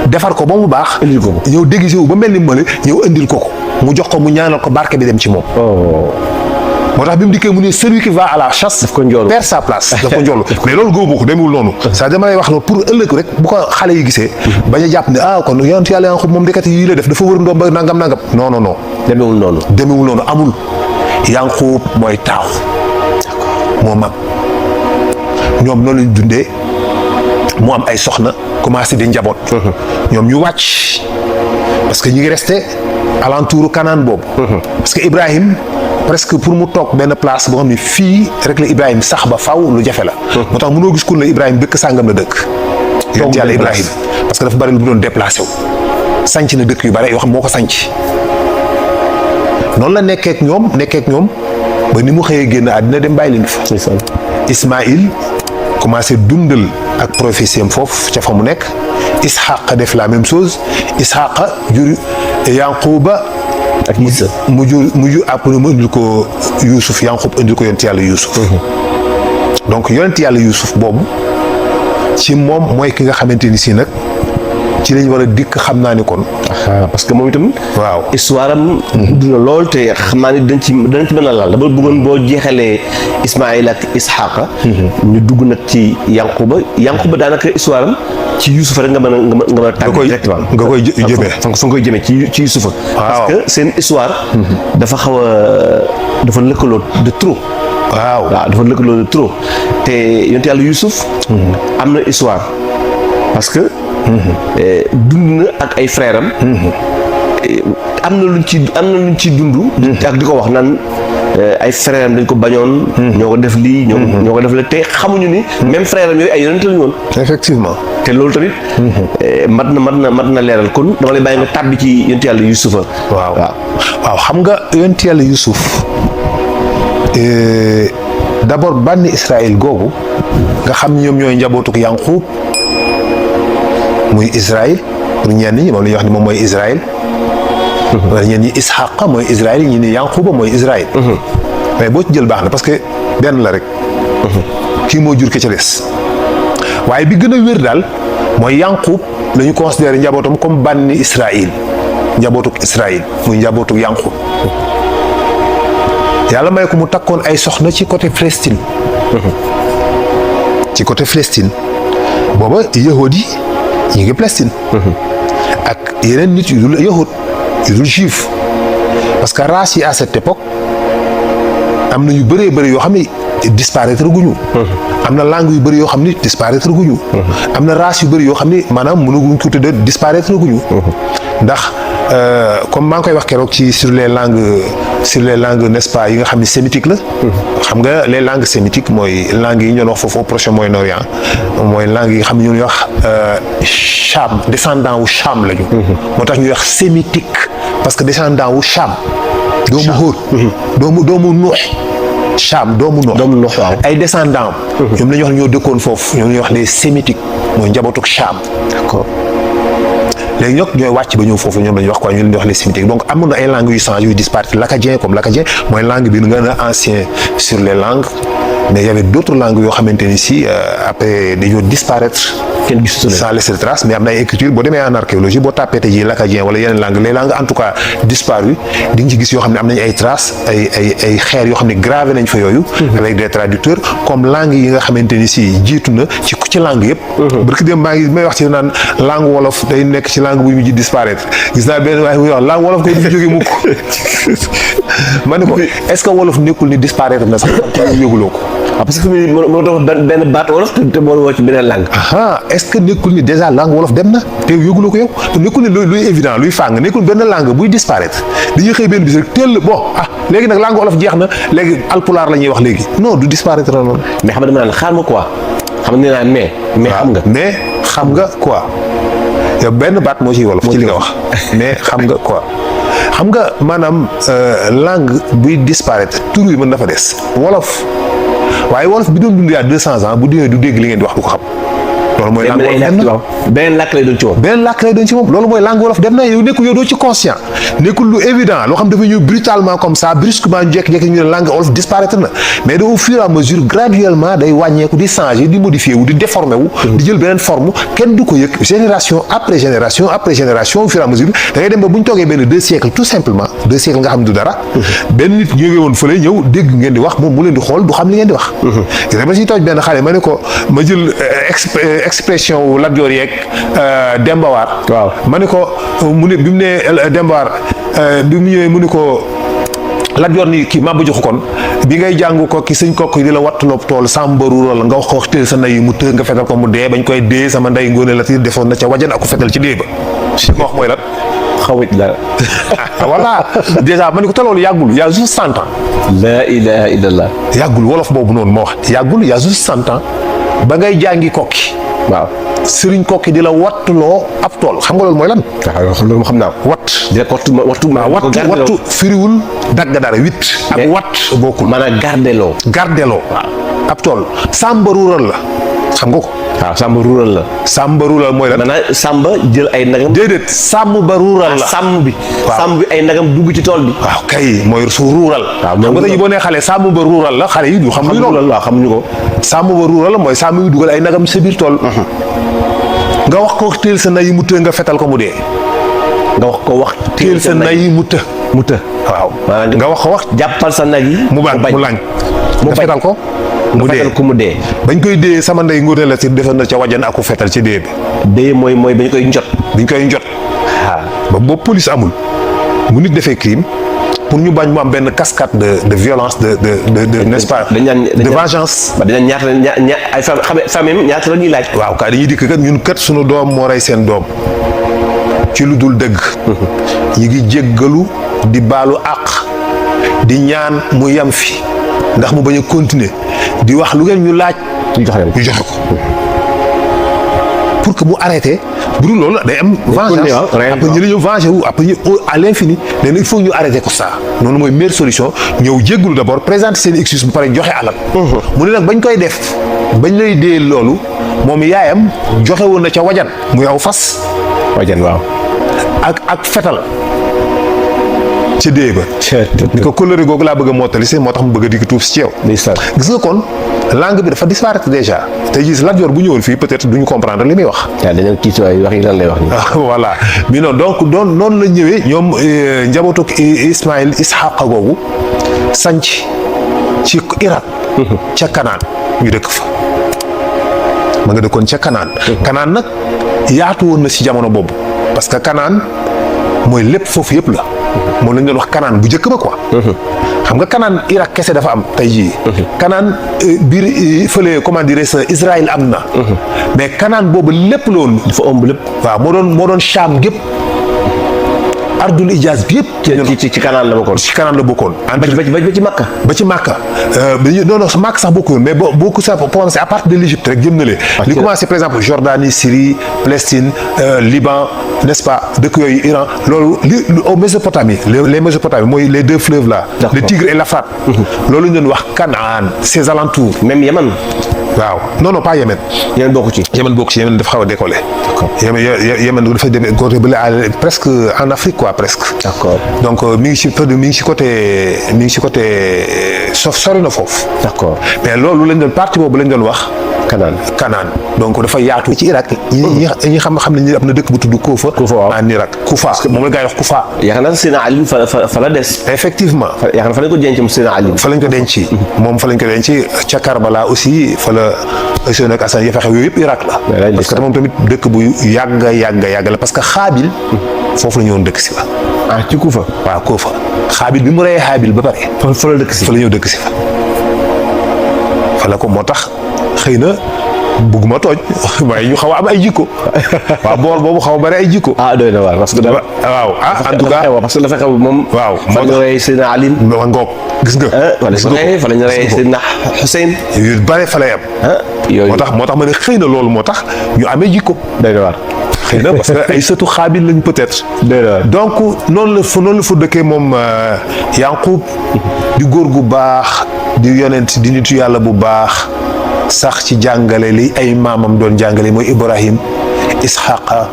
defar ko ba mu baax indil ko ñëw déguisé wu ba mel ni mële ñëw indil ko mu jox ko mu ñaanal ko barke bi dem ci moom moo tax bi mu dikkee mu ne celui qui va à la chasse daf ko njoolu perd sa place daf ko njoolu mais loolu góobu ko demewul noonu ça dama lay wax loolu pour ëllëg rek bu ko xale yi gisee bañ a jàpp ne kon yonent yàlla Yanqub moom dekat yi la def dafa wër ndoom ba nangam non demewul noonu amul Yanqub mooy taaw moo mag ñoom noonu lañ dundee mu am ay soxna commencé di njaboot ñoom ñu wàcc parce que ñu ngi resté alentour Kanaan boobu parce que Ibrahim presque pour mu toog benn place boo xam ne fii rek la Ibrahim sax ba faw lu jafe la moo tax mënoo gis kun la Ibrahim dëkk sàngam la dëkk yonent yàlla Ibrahim parce que dafa bari lu mu doon déplacé wu sanc na dëkk yu bari yoo xam moo ko sanc noonu la nekkee ak ñoom ba ni mu xëyee génn àddina dem bàyyi leen fa Ismaïl commencé dundal ak prophétie am foofu ca fa mu nekk Isxaaq def la même chose Isxaaq jur Yanquba ak Isa mu jur après mu indil ko Yuusuf Yanqub indil ko yonent yàlla Yuusuf donc yonent yàlla Yuusuf boobu ci moom mooy ki nga xamante ni si nag ci lañ war a dikk xam naa ni kon parce que moom itam waaw histoire am duna lool te xam naa ni danañ ci mën a laal dama bëggoon boo jeexalee Ismaïl ak Isxaqa ñu dugg nag ci Yanquba daanaka histoire am ci Yuusufa rek nga mën a tàgg directement nga koy jëmee fa nga koy jëmee ci Yuusufa parce que seen histoire dafa xaw a dafa lëkkaloo de trop waaw dafa lëkkaloo de trop te yonent yàlla Yuusuf am na histoire parce que dund na ak ay frère am am na luñ ci dund ak di ko wax naan ay frère am dañ ko bañoon ñoo ko def lii ñoo ko def la te xamuñu ni même frère am yooyu ay yonent lañu woon effectivement te loolu tamit mat na leeral kon dama lay bàyyi nga tàbbi ci yonent yàlla Yuusufa waaw xam nga yonent yàlla Yuusuf d'abord bànni Israël googu nga xam ñoom ñooy njabootuk Yanqub muy Israël pour ñenn ñi moom la ñuy wax ni moom mooy Israël wala ñenn ñi Isxaqa mooy Israël ñi ni Yanquba mooy Israël mais boo ci jël baax na parce que benn la rek kii moo jur ke ca des waaye bi gën a wér daal mooy Yanqub la ñu considéré njabootam comme bànni Israël njabootuk Israël muy njabootuk Yanqub yàlla may ko mu takkoon ay soxna ci côté Palestine booba yahud yi ñu ngi Palestine ak yeneen nit yu dul yahud yu dul juif parce que race yi à cette époque am na yu bëree bëri yoo xam ne disparaître guñu am na langue yu bëri yoo xam ne disparaître guñu am na race yu bëri yoo xam ne maanaam mënaguñ ko tudde disparaître guñu ndax comme maa ngi koy wax keroog ci sur les langues n'est-ce pas yi nga xam ne sémitique la xam nga les langues sémitiques mooy langues yi ñu doon wax foofu au proche Moyen-Orient mooy langues yi nga xam ne ñuy wax Cham descendant wu Cham lañu moo tax ñuy wax sémitique parce que descendant wu Cham doomu Hóot doomu Nuux Cham doomu Nuux waaw ay descendant ñoom la ñuy wax ñoo dëkkoon foofu ñoom la ñuy wax les sémitiques mooy njabootuk Cham d'accord léegi ñooy wàcc ba ñëw foofu ñoom la ñuy wax quoi ñu leen di wax les sémitiques donc amoon na ay langues yu changé yu disparaître l'acadien comme l'acadien mooy langue bi nga a ancien sur les langues mais il y avait d'autres langues yoo xamante ni si après dañoo disparaître kenn gisu sans laisser de trace mais am na ay écriture boo demee en archéologie boo tapé tey jii l'acadien wala yeneen langues les langues en tout cas disparues di nga ci gis yoo xam ne am nañ ay traces ay xeer yoo xam ne gravé nañ fa yooyu avec des traducteurs comme langues yi nga xamante ni si jiitu na ci langue yëpp barki dem maa ngi may wax ci naan langue wolof day nekk ci langue bu mujj disparaître gis naa benn waaye muy wax langue wolof koy du jóge mukk ma ne ko est-ce que wolof nekkul ni disparaître na sax yëguloo ko parce que moo tax benn baat wolof te moo woo ci beneen langue est-ce que nekkul ni déjà langue wolof dem na te yëguloo ko yow te nekkul ni luy évident luy fàng nekkul benn langue buy disparaître dañuy xëy benn bis rek teel bon léegi nag langue wolof jeex na léegi alpulaar la ñuy wax léegi non du disparaître la noonu mais xam nga dama naan xaar ma quoi xam nga nee naa mais xam nga quoi yow benn baat moo ciy wolof ci li nga wax mais xam nga quoi xam nga maanaam langue buy disparaître tur yi mën dafa des wolof waaye wolof bi doon dund yaa 200 ans bu déwénee du dégg li ngeen di wax du ko xam loolu mooy langue wolof dem na beneen làkk lay doon ci moom beneen làkk lay doon ci moom loolu mooy langue wolof dem na yow nekkul yow doo ci conscient nekkul lu évident loo xam dafa ñëw brutalement comme ça brusquement ñu jékki-jékki ñu ne langue wolof disparaître na mais au fur et à mesure graduellement day wàññeeku di changer di modifier wu di déformer wu di jël beneen forme kenn du ko yëg génération après génération au fur et à mesure da ngay dem ba bu ñu toogee benn 2 siècles tout simplement 2 siècles nga xam du dara benn nit ñëwee woon fële ñëw dégg ngeen di wax moom mu leen di xool du xam li ngeen di wax dama si tooj benn xale ma ne ko ma jël expression wu Lat Joor yeeg Demba War waaw ma ne ko mu ne bi mu ne Demba War bi mu ñëwee mu ne ko Lat Joor ni kii Maba Jaxu kon bi ngay jàng ko ki sëñ kokk di la wattaloo tool sàmbaru la nga wax ko teel sa ndey mu të nga fetal ko mu dee bañ koy dee sama ndey Ngoone Latiir defoon na ca wajan ak ko fetal ci dee ba si ma wax mooy lan xawit la voilà déjà ma ne ko te loolu yàggul y a juste 100 ans la ilaha illallah yàggul wolof boobu noonu moo wax yàggul y a juste 100 ans ba ngay jàngi kokki waaw sëriñ kokki di la wattuloo ab tool xam nga loolu mooy lan loolu xam naa ko wattu firiwul dagg dara ak watt bokkul maanaam gardeloo ab tool sàmbaruural la xam nga ko waaw Samba ruural la. sàmm ba ruural mooy lan. maanaam Samba jël ay nagam. déedéet sàmm ba ruural la. sàmm bi. waaw sàmm bi ay nagam dugg ci tool bi. waaw kay mooy su ruural. waaw xam nga tey boo nee xale sàmm ba ruural la xale yi du xam luy loolu. waaw xamuñu ko. sàmm ba ruural la mooy sàmm yu dugal ay nagam sa biir tool. nga wax ko teel sa nay yi mu të nga fetal ko mu dee. nga wax ko wax. teel sa nay yi mu të. mu të. waaw maanaam nga wax ko wax. jàppal sa nag yi. mu bañ mu lañ. mu nga bañ fetal ko. mu nga dee fetal ko mu dee. bañ koy dee sama ndey ngóone la si defal na ca wajan ak ku fetal ci dee bi. dee mooy bañ koy njot. biñ koy njot. waaw ba boobu police amul mu nit defee crime pour ñu bañ mu am benn cascade de violence de n'est-ce pas. de vengeance. dañ ñaata ay famille ñaata la ñuy laaj. waaw kaa dañuy dikk kat ñun kat sunu doom moo rey seen doom ci lu dul dëgg. ñu ngi jéggalu di baalu àq di ñaan mu yam fi ndax mu bañ a continuer di wax lu ngeen ñu laaj. ñu joxe ko pour que mu arrêté bu dul loolu day am. vengeance après ñu la ñu venger wu après ñu à l'infini nee na il faut ñu arrêté ko ça. noonu mooy meilleure solution ñëw jéggalu d'abord présenter seen excuse bu pare joxe alal. mu ne nag bañ koy def bañ lay dee loolu moom yaayam joxe woon na ca wajan muy aw fas. wajan waaw. ak fetal ci dee ba. ni ko coloré googu laa bëgg a mottali si moo tax mu bëgg a dikk tuuf si ci yow. gis nga kon langue bi dafa disparaître déjà tey gis Lat Joor bu ñëwoon fii peut-être duñu comprendre li muy wax. waaw dañoo kii si waay wax yi lan lay wax nii. voilà mais non donc noonu la ñëwee ñoom njabootu Ismaïl Isxaqa googu sanc ci Irak. ca Kanaan ñu dëkk fa. ma nga dëkkoon ca Kanaan. Kanaan nag yaatu woon na si jamono boobu parce que Kanaan mooy lépp foofu yëpp la. moom lañ doon wax Kanaan bu njëkk ba quoi. xam nga Kanaan Irak kese dafa am tey jii. Kanaan biir fële comment dire ça Israël am na. mais Kanaan boobu lépp la woon. dafa ëmb lépp. waaw moo doon Cham gépp ardul Ijaaz bi yëpp. ci Kanaan la bokkoon. ci Kanaan la bokkoon. ba ci Makka. ba ci Makka. non Makka sax bokkuwoon mais boo ko sax commencé à partir de l'Égypte rek jëm na lee. li commencé par exemple Jordanie Syrie Palestine Liban n'est-ce pas dëkk yooyu Iran loolu au Mésopotamie les Mésopotamie mooy les deux fleuves là. le Tigre et l'Euphrate. loolu ñu doon wax Kanaan ses alentours. même Yémen. waaw non pas Yémen. Yémen bokku ci. Yémen bokku ci Yémen dafa xaw a décollé. Yémen dafa demee côté bële presque en Afrique quoi presque. d'accord donc mi ngi ci côté sori na foofu. d'accord mais loolu lañ doon partie boobu lañ doon wax. Kanaan donc dafa yaatu ci Irak. ñi xam ne am na dëkk bu tudd Kufa. en Irak Kufa moom la gaa yi wax Kufa. yaakaar naa Seydina Ali fa la des. effectivement. yaakaar naa fa lañ ko denc Seydina Ali. fa lañ ko denc. moom fa lañ ko denc ca Karbala aussi fa la Hussein ak Hassan ya fa xew yooyu yëpp Irak la. parce que moom tamit dëkk bu yàgg la parce que Xaabil foofu la ñëwoon dëkk si fa. ci Kufa. waaw Kufa Xaabil bi mu reyee Xaabil ba pare. fa la dëkk si fa la ñëw dëkk si fa la ko moo tax xëy na bëgguma tooj waaye ñu xaw a am ay jikko waaw boor boobu xaw a bari ay jikko. doy na waar parce que dafa. waaw en tout cas parce que dafa xew moom. waaw fa la ñu rey Seydina Ali. ngoog gis nga. fa la ñu rey Seydina Hussein. yu bare fa lay am. yooyu moo tax ma ne xëy na loolu moo tax ñu amee jikko. doy na waar. xëy na parce que ay sëtu Xaabil lañ peut-être. donc noonu la fa dëkkee moom Yanqub di góor gu baax di yonent di nitu yàlla bu baax sax ci jàngale li ay maamam doon jàngale mooy Ibrahim Isxaqa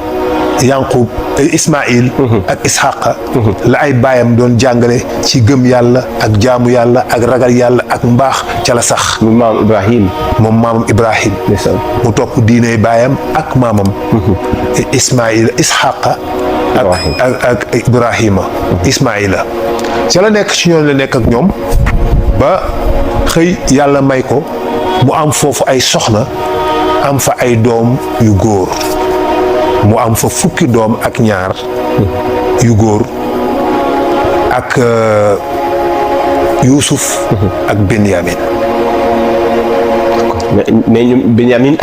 Yanqub Ismaïl ak Isxaqa la ay baayam doon jàngale ci gëm yàlla ak jaamu yàlla ak ragal yàlla ak mbaax ca la sax. maam Ibrahim. moom maamam Ibrahim. mu topp diine baayam ak maamam. Ismaïl Isxaqa. ak Ibrahima. Ismaïla. ca la nekk ci ñoom la nekk ak ñoom ba xëy yàlla may ko mu am foofu ay soxna am fa ay doom yu góor. mu am fa fukki doom ak ñaar yu góor ak Yuusuf ak Benyamin. mais ñoom Benyamin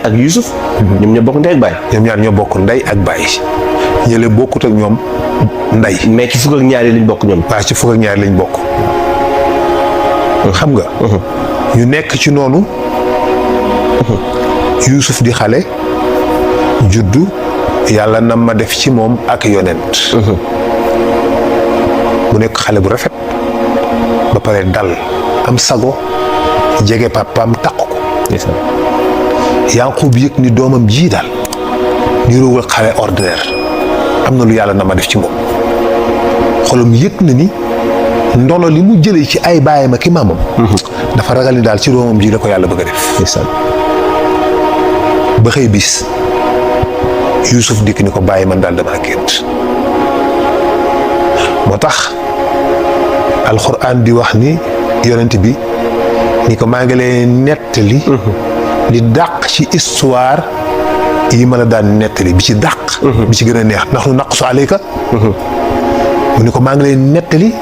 ak Yuusuf. ñoom ñoo bokk ndey ak baay. ñoom ñaar ñoo bokk ndey ak baay ñële bokkut ak ñoom ndey. mais ci fukk ak ñaar yi lañ bokk ñoom. waaw ci fukk ak ñaar lañ bokk. xam nga. ñu nekk ci noonu. Yuusuf di xale. juddu yàlla na ma def ci moom ak yonent. mu nekk xale bu rafet ba pare dal am sago jege papaam takk ko. Yaaqub yëg ni doomam jii daal niroowul xale ordinaire am na lu yàlla na ma def ci moom xolam yëg na ni ndono li mu jëlee ci ay baayam ak i maamam dafa ragal ni daal ci doomam ji la ko yàlla bëgg a def ba xëy bis Yuusuf dikk ni ko bàyyi man daal damaa gént moo tax alxuraan di wax ni yonent bi ni ko maa ngi leen nettali li dàq ci histoire yi ma la daan nettali bi ci dàq bi ci gën a neex ndax nu naqsu alayka mu ni ko maa ngi leen nettali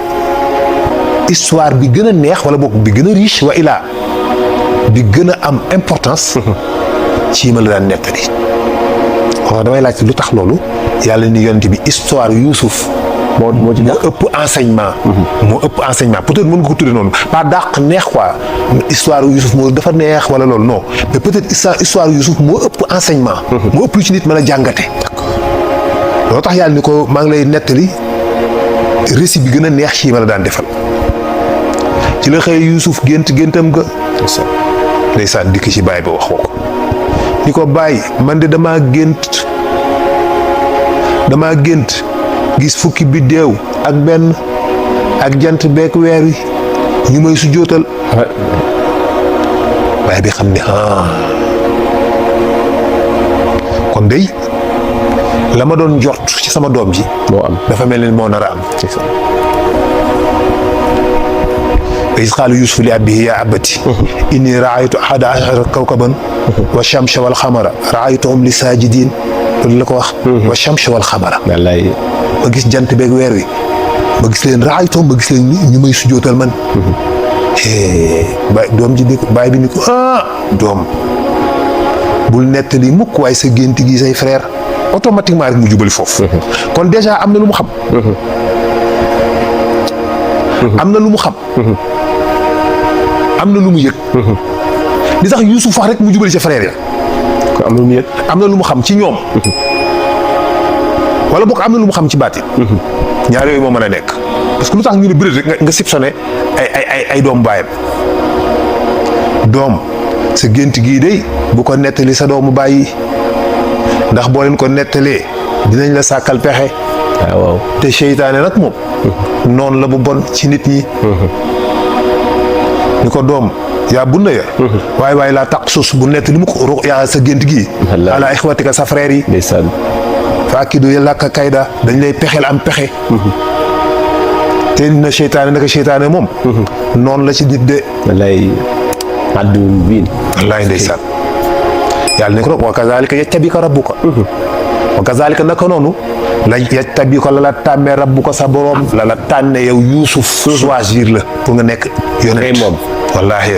histoire bi gën a neex wala boog bi gën a riche wa ilaa bi gën a am importance ci yi ma la daan nettali waaw damay laaj lu tax loolu yàlla ni yonent bi histoire Yuusuf moo ëpp enseignement moo ëpp enseignement peut-être mën nga ko tudde noonu pas dàq neex quoi histoire Youssouf moo dafa neex wala loolu non mais peut-être histoire Youssouf moo ëpp enseignement moo ëpp lu ci nit mën a jàngate loolu tax yàlla ni ko maa ngi lay nettali récit bi gën a neex ci ma la daan defal ci la xëy Youssouf géntam ga ndeysaan dikk ci baay ba wax ko ni ko bàyyi man de damaa gént gis fukki biddéew ak benn ak jant beek weer wi ñu may su jootal waaye bi xam ne kon dey la ma doon jort ci sama doom ji moo am dafa mel ni moo nar a am is qaala Yuusufu li abiihi yaa abati inni raaytu ahada ashara kawkaban wa shamsa wal xamara raaytuhum li saajidiin loolu la ko wax wa shamsa wal xamara ma gis jant beeg weer wi ma gis leen raaytoo ma gis leen ñu may sujootal man doom ji ni ko baay bi ni ko doom bul nettali mukk waaye sa gént gi say frère automatiquement rek mu jubali foofu kon déjà am na lu mu xam am na lu mu xam am na lu mu yëg li tax Yuusuf wax rek mu jubali sa frère ya am na lu mu yëg am na lu mu xam ci ñoom wala boog am na lu mu xam ci baatin ñaar yooyu moo mën a nekk parce que lu tax ñu ne bëri rek nga soupçonné ay doom baayam doom sa gént gii de bu ko nettali sa doomu bàyyi ndax boo leen ko nettalee dinañ la sàkkal pexe waaw te seytaane nag moom noonu la bu bon ci nit ñi ni ko doom yaa bunna ya waaye laa taq sus bu nettali mu ko yaa sa gént gii ala ixwatika sa frère yi faakidu laka kayda dañ lay pexeel am pexe te na seytaane naka seytaane moom noonu la ci nit de wallaay adduun biin wallaay ndeysaan yàlla ne ko wa kazalika yajtabika rabbuka wa kazalika naka noonu la yajtabika la tàmmee rabbuka sa borom la tànne yow Yuusuf choisir la pour nga nekk yonent moom wallaahi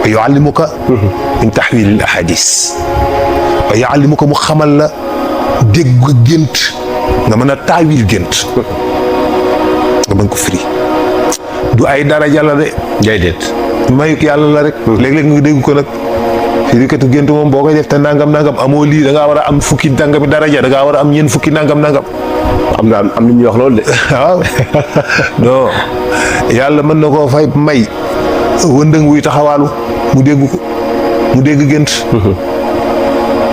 wa yuallimuka min tahwilil ahadis wa yuallimuka mu xamal la dégg gént nga mën a taawil gént nga mën ko firi du ay daraja la de déedéet mayuk yàlla la rek léeg-léeg nga dégg ko nag firikatu gént moom boo koy def te nangam amoo lii da ngaa war a am fukki nangami daraja da ngaa war a am ñeent fukki nangam am na ñuy wax loolu de waaw non yàlla mën na koo fay may wëndëng wuy taxawaalu mu dégg gént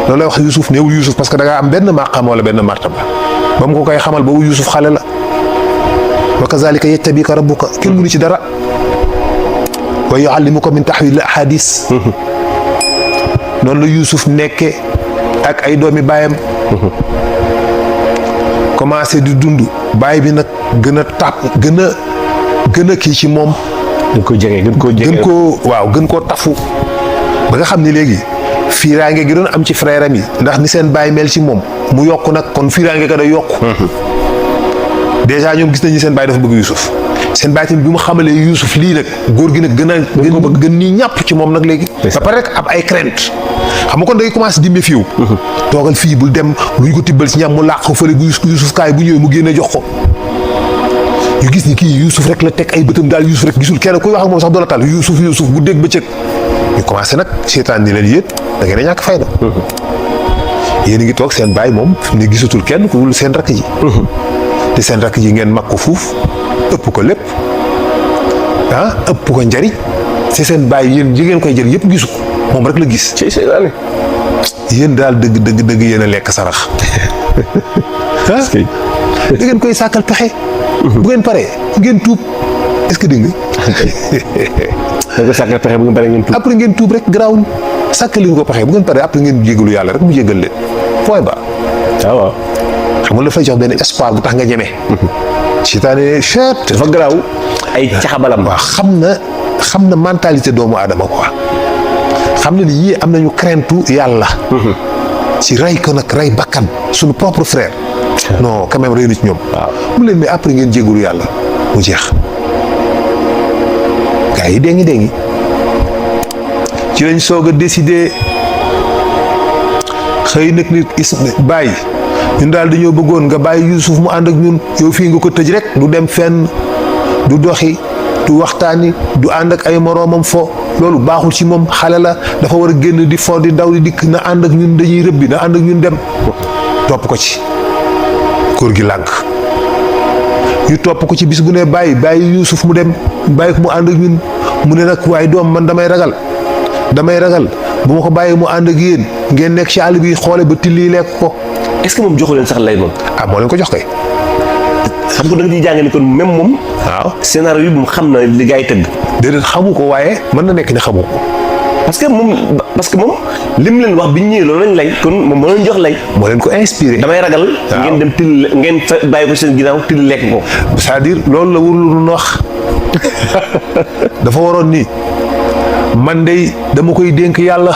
loolu lay wax Youssouf néewul Youssouf parce que da ngaa am benn maqam wala benn martaba ba mu ko koy xamal boobu Youssouf xale la wa kazalika yajtabika rabbuka kenn mënu ci dara wa yuallimuka min tahwil ahadis noonu la Youssouf nekke ak ay doomi baayam commencé di dund baay bi nag gën a tàpp gën a kii ci moom gën koo tafu ba nga xam ni léegi fiiraange gi doon am ci frère am yi ndax ni seen baay mel ci moom mu yokk nag kon fiiraange ga day yokk déjà ñoom gis nañu seen baay dafa bëgg Youssouf seen baay tamit bi mu xamalee Youssouf lii nag góor gi nag gën nii ñàpp ci moom nag léegi ba pare rek ab ay crainte xam nga kon day commencé di méfier toogal fii bul dem lu ñu ko tibbal ci ñam mu làq ko fële bu Youssouf kaay bu ñëwee mu génne jox ko ñu gis ni kii Youssouf rek la teg ay bëtam daal Youssouf rek gisul kenn kuy wax ak moom sax doo la tal Youssouf bu dégg bëccëg ñu commencé nag seetaan ni leen yéen da ngeen a ñàkk fayda yéen a ngi toog seen baay moom fi ne gisatul kenn ku dul seen rakk ji te seen rakk ji ngeen mag ko fuuf ëpp ko lépp ëpp ko njariñ te seen baay yéen ji ngeen koy jël yëpp gisu ko moom rek la gis. ci seytaane. yéen daal dëgg yéen a lekk sarax. ah da ngeen koy sàkkal pexe. bu ngeen paree ngeen tuub est-ce que dégg nga. da nga sàkkal pexe bu ngeen paree ngeen tuub. après ngeen tuub rek garaawul sàkkal leen ko pexe bu ngeen paree après ngeen jégalu yàlla rek mu jégal leen point ba. waaw. xam nga dafay jox benn espoir bu tax nga ñeme. seytaane chet dafa garaaw ay caxabalam. waaw xam na mentalité doomu aadama quoi. xam na ni yii am nañu craintu yàlla. ci rey ko nag rey bakkan suñu propre frère. non quand même rëy na ci ñoom. waaw mu leen mais après ngeen jégalu yàlla mu jeex. gars yi déngi ci lañ soog a décider xëy nag nit bàyyi ñun daal dañoo bëggoon nga bàyyi Youssouf mu ànd ak ñun yow fii nga ko tëj rek du dem fenn du doxi du waxtaani du ànd ak ay moroomam fo loolu baaxul ci moom xale la dafa war a génn di fo di daw di dikk na ànd ak ñun dañuy rëbbi na ànd ak ñun dem topp ko ci góor gi lànk ñu topp ko ci bis bu ne bàyyi Youssouf mu dem bàyyi ko mu ànd ak ñun mu ne nag waaye doom man damay ragal bu ma ko bàyyi mu ànd ak yéen ngeen nekk ci àll bi xoole ba tilli lekk ko. est-ce que moom joxu leen sax lay moom. ah moo leen ko jox kay. xam nga da nga ciy jàng ni kon même moom. waaw scénario yi moom xam na li gars yi tëgg. déedéet xamu ko waaye mën na nekk ne xamu ko. parce que moom lim leen wax bi ñu ñëwee loolu lañ lay kon moom moo leen jox lay. moo leen ko inspiré. damay ragal. waaw ngeen dem till ngeen fa bàyyi ko seen ginnaaw till lekk ko. c'est-à-dire loolu la warul wax dafa waroon ni man de dama koy dénk yàlla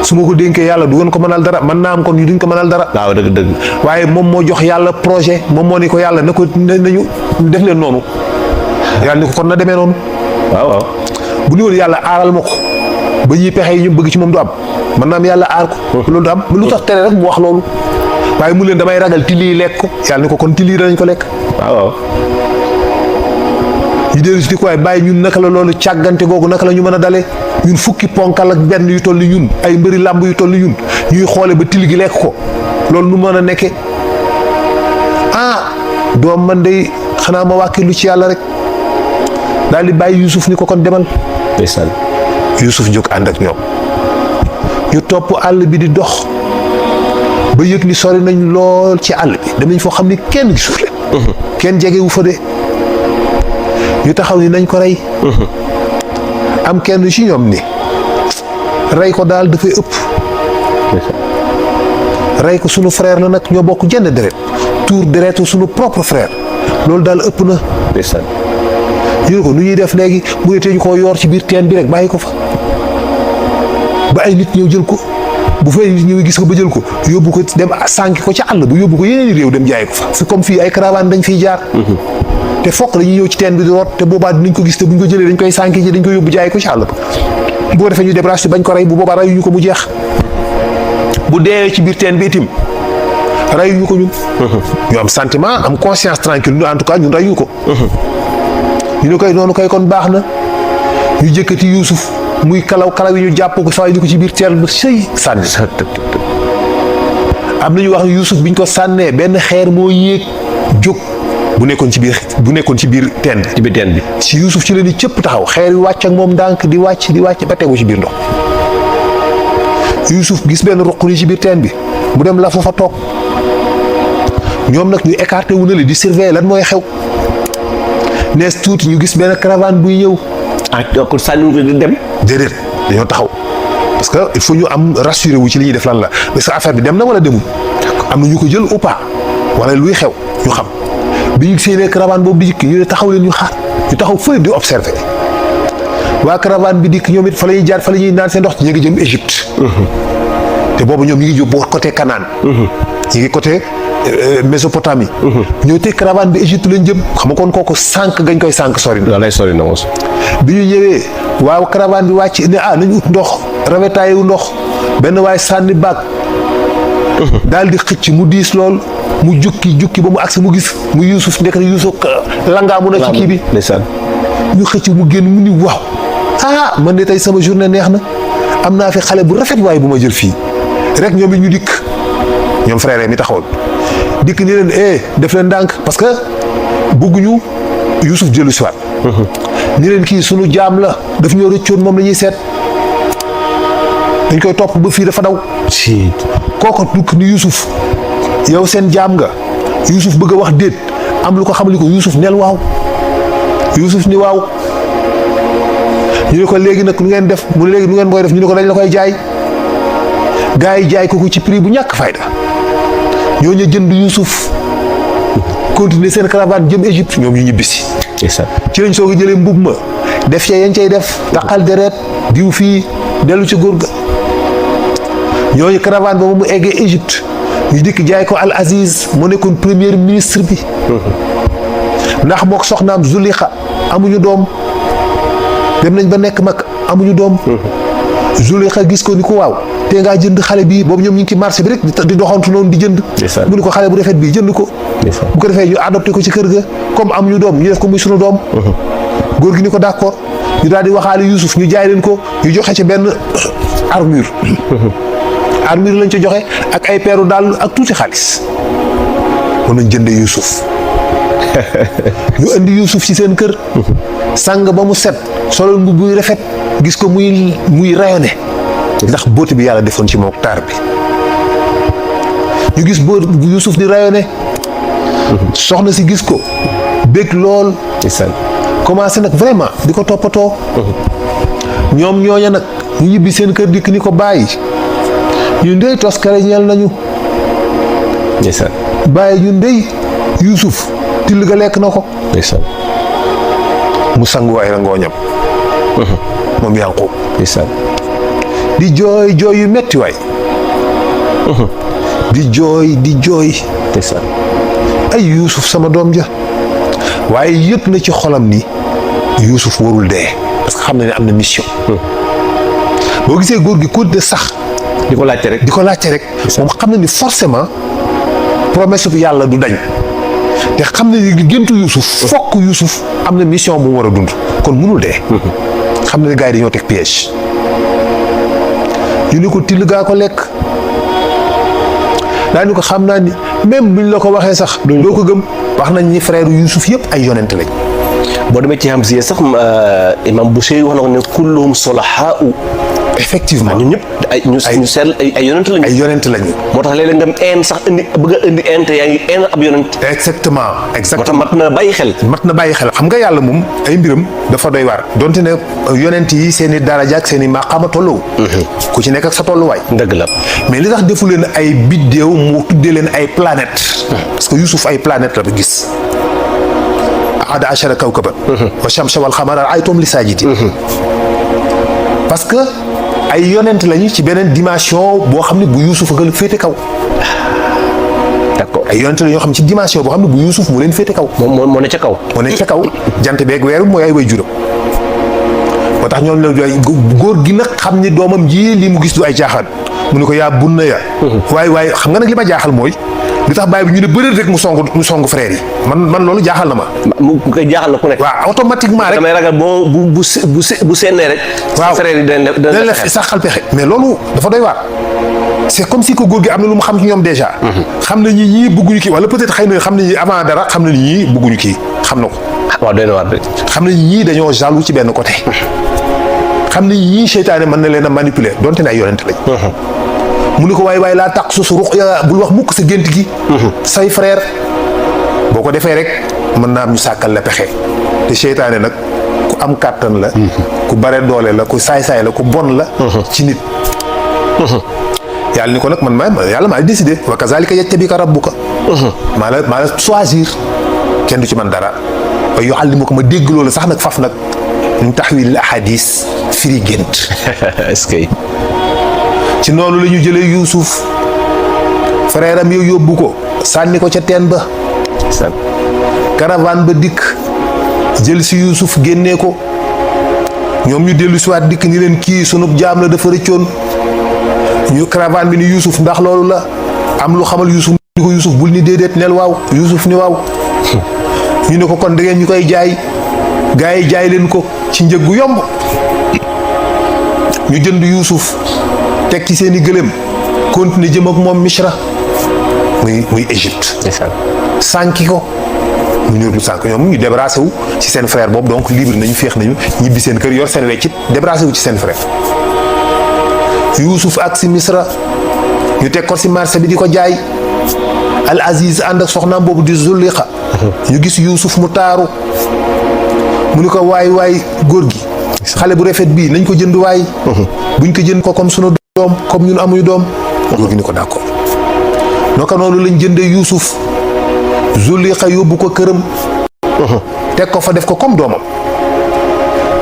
su ma ko dénkee yàlla du ngeen ko mënal dara man naa am kon ñu duñ ko mënal dara. waaw dëgg. waaye moom moo jox yàlla projet moom moo ni ko yàlla na ko nañu def leen noonu yàlla ni ko kon na demee noonu. waaw. bu ñu woon yàlla aaral ma ko ba ñuy pexe yi ñu bëgg ci moom du am man naa am yàlla aar ko. loolu du am lu tax tere rek mu wax loolu waaye mu leen damay ragal tilli lekk ko yàlla ni ko kon tilli danañ ko lekk. waaw. ñu dellu si di ko waaye bàyyi ñun naka la loolu càggante googu naka la ñu mën a dalee ñun fukki ponkal ak benn yu toll ni ñun ay mbëri làmb yu toll ni ñun ñuy xoole ba tilli gi lekk ko loolu nu mën a nekke doom man de xanaa ma wàkkilu ci yàlla rek daal di bàyyi Youssouf ni ko kon demal. ndeysaan. Youssouf jóg ànd ak ñoom ñu topp àll bi di dox ba yëg ni sori nañ lool ci àll bi damañ foo xam ni kenn gisul leen. kenn jegewu fa de ñu taxaw ni nañ ko rey. am kenn ci ñoom ni rey ko daal dafay ëpp. rey ko sunu frère la nag ñoo bokk jenn deret tuur deretu sunu propre frère loolu daal ëpp na. ndeysaan. ñu ne ko nu ñuy def léegi bu dee ñu koo yoor ci biir teen bi rek bàyyi ko fa ba ay nit ñëw jël ko bu fay nit ñëw gis ko ba jël ko yóbbu ko dem sànki ko ci àll bu yóbbu ko yeneen réew dem jaay ko fa comme fii ay caravane dañ fiy jaar. te fokk dañuy ñëw ci teen bi di root te boobaa dinañ ko gis te buñ ko jëlee dañ koy sànki ji dañ koy yóbbu jaay ko ci àll ba bu ko defee ñu débraché bañ ko rey bu boobaa reyuñu ko mu jeex bu dee ci biir teen bi itim reyuñu ko ñun. ñu am sentiment am conscience tranquille ñu en tout cas ñun reyuñu ko. ñu ne koy noonu koy kon baax na ñu jëkkati Youssouf muy kalaw yi ñu jàpp ko saa ñu ko ci biir teen ba sëy sànni. am na ñu wax Youssouf biñ ko sànnee benn xeer moo yéeg jóg. bu nekkoon ci biir teen bi. ci biir teen bi. si Youssouf ci la ni cëpp taxaw xeer wi wàcc ak moom ndànk di wàcc ba tegu ci biir ndox Youssouf gis benn ruq ni ci biir teen bi mu dem la fa toog ñoom nag ñu écarté wu na li di surveiller lan mooy xew nees tuuti ñu gis benn caravane buy ñëw. kon sànni ko di dem. déedéet dañoo taxaw parce que il faut ñu am rassuré wu ci li ñuy def lan la parce que affaire bi dem na wala demul. am na ñu ko jël ou pas wala luy xew ñu xam. bi ñu séenee caravane boobu di dikk ñu ne taxaw leen ñu xaar ñu taxaw fële di observer waa caravane bi dikk ñoom it fa la ñuy jaar fa la ñuy naan seen ndox ñu ngi jëm Égypte. te boobu ñoom ñu ngi jóg boo côté Canaan. ñu ngi côté Mésopotamie. ñoo teg caravane bi Égypte lañ jëm xam nga kon kooku sànq gañ koy sànq sori na. lay sori na mos. bi ñu ñëwee waaw caravane bi wàcc ne nañ ut ndox rawetaay wu ndox benn waaye sànni baag. daal di xëcc mu diis lool. mu jukki ba mu agsi mu gis mu Youssouf ndekk na Youssouf langaamu na ci kii bi ñu xëcc mu génn mu ni waaw man de tey sama journée neex na am naa fi xale bu rafet waaye bu ma jël fii rek ñoom it ñu dikk ñoom frère mi taxawoon dikk ni leen def leen ndànk parce que bëgguñu Youssouf jëlu si waat ni leen kii sunu jaam la daf ñoo rëccoon moom la ñuy seet dañ koy topp ba fii dafa daw si kooko dukk ni Yuusuf yow seen jaam nga Yuusuf bëgg a wax déet am lu ko xamali ko Yuusuf neel waaw Yuusuf ni waaw ñu ne ko léegi nag lu ngeen def mu ne léegi lu ngeen koy def ñu ne ko dañ la koy jaay gaa yi jaay ko ci prix bu ñàkk fayda ñooñu jënd Yuusuf continuer seen caravane jëm Égypte ñoom ñu ñibbisi ci lañ soog a jëlee mbub ma def ca yañ cay def taqal deret diw fii dellu ci góor ga ñooñu caravane boobu mu eggee Égypte ñu dikk jaay ko Al Aziz mu nekkoon premier ministre bi ndax mook soxnaam Zulixa amuñu doom dem nañ ba nekk mag amuñu doom Zulixa gis ko ni ko waaw te ngaa jënd xale bi boobu ñoom ñu ngi ci marché bi rek di doxantu noonu di jënd mu ni ko xale bu rafet bi jënd ko bu ko defee ñu adopté ko ci kër ga comme amuñu doom ñu def ko muy sunu doom góor gi ni ko d'accord ñu daal di waxaale Yuusuf ñu jaay leen ko ñu joxe ci benn armure armure lañ ca joxe ak ay peeru dàll ak tuuti xaalis mën nañ jënde Yuusuf ñu indi Yuusuf ci seen kër sàng ba mu set solal mbubb buy rafet gis ko muy rayonné ndax bóoti bi yàlla defoon ci moom taar bi ñu gis bóot Yuusuf di rayonné soxna si gis ko bég lool commencé nag vraiment di ko toppatoo ñoom ñooña nag ñu ñibbi seen kër dikk ni ko bàyyi ñu ndey toskare ñeel nañu bàyyi ñu ndey Yuusuf till ga lekk na ko mu sangu ay rangooñam moom Yaaqub di jooy jooy yu metti waay di jooy ay Yuusuf sama doom ja waaye yëg na ci xolam ni Yuusuf warul dee parce que xam na ne am na mission boo gisee góor gi continué sax di ko laajte rek moom xam na ni forcément promesse bu yàlla du dañ te xam na ni géntu Yuusuf fokk Yuusuf am na mission bu mu war a dund kon mënul dee xam na ne gars yi dañoo teg piège ñu ni ko till gaa ko lekk daa ni ko xam naa ni même buñ la ko waxee sax doo ko gëm wax nañ ni frère Yuusuf yëpp ay yonent lañ boo demee ci Hamziya sax imam Buseyri wax na ko ne kulluhum solahaa effectivement ñun ñëpp ñu sell ay yonent lañu. ay yonent lañu. moo tax léeg-léeg nga am sax bëgg a indi te yaa ngi ab yonent. exactement moo tax mat na bàyyi xel. xam nga yàlla moom ay mbiram dafa doy waar donte ne yonent yi seen i daraja ak seen i maqaama tolloo. ku ci nekk ak sa tolluwaay. dëgg la mais li tax defu leen ay biddéew mu tuddee leen ay planète parce que Youssouf ay planète la ba gis. ahada achara kawkaban wa shamsa wal xamara aytum li saajidi parce que ay yonent lañu ci beneen dimension boo xam ne bu Youssouf nga féete kaw. d'accord ay yonent la ñoo xam ci dimension boo xam ne bu Youssouf mu leen féete kaw. moo ne ca kaw. moo ne ca kaw jant beeg weer mooy ay way juróom. moo tax ñoom la góor gi nag xam ni doomam ji li mu gis du ay caaxaan mu ne ko yaa bunna ya waaye xam nga nag li ma jaaxal mooy li tax bàyyi bi ñu ne bëreet rek mu song frère yi man loolu jaaxal na ma. mu koy jaaxal na ku nekk. waaw automatiquement rek damay ragal bu seenee rek. waaw frère yi dañ la saxal pexe. mais loolu dafa doy waar c'est comme si que góor gi am na lu mu xam ci ñoom déjà. xam na ñii bëgguñu kii wala peut-être xëy na xam nañu avant dara xam na ñii bëgguñu kii xam na ko. waaw doy na waar de. xam nañ ñii dañoo jaloux ci benn côté. xam nañ ñii seytaane mën na leen a manipuler donte ne ay yonent lañ. mu ne ko waaye laa tax su ruqya bul wax mukk sa gént gi. say frère boo ko defee rek mën naa am ñu sàkkal la pexe te seytaane nag ku am kàttan la. ku bare doole la ku saay-saay la ku bon la. ci nit. yàlla ni ko nag yàlla maa décidé wa kazalika yajtabika rabbuka. maa la choisir kenn du ci man dara wa yuallimuka ma dégg loolu sax nag faf nag ñu taxwil ahadis firi gént. est-ce que. ci noonu la ñu jëlee Youssouf frère am yow yóbbu ko sànni ko ca teen ba. caravane ba dikk jël si Youssouf génnee ko ñoom ñu dellu si waat dikk ni leen kii sunub jaam la dafa rëccoon ñu caravane bi ni Youssouf ndax loolu la am lu xamal Youssouf ni ko Youssouf bul ni déedéet neel waaw Youssouf ni waaw ñu ne ko kon da ngeen ñu koy jaay gaa yi jaay leen ko ci njëg gu yomb ñu jënd Youssouf teg ci seen i gëléem continuer jëm ak moom Misra muy Égypte. sànki ko mu ñëw du sànk ñoom ñu débarrassé wu ci seen frère boobu donc libre nañu féex nañu ñibbi seen kër yor seen weccit débarrassé wu ci seen frère Yuusuf ak si Misra ñu teg ko si marché bi di ko jaay Al Aziz ànd ak soxnaam boobu di Zulixa ñu gis Yuusuf mu taaru mu ni ko waay góor gi xale bu rafet bii nañ ko jënd waay buñ ko jënd ko comme sunu doom comme ñun amuñu doom góor gi ni ko d'accord naka noonu lañ jëndee Yuusuf Zulixa yóbbu ko këram teg ko fa def ko comme doomam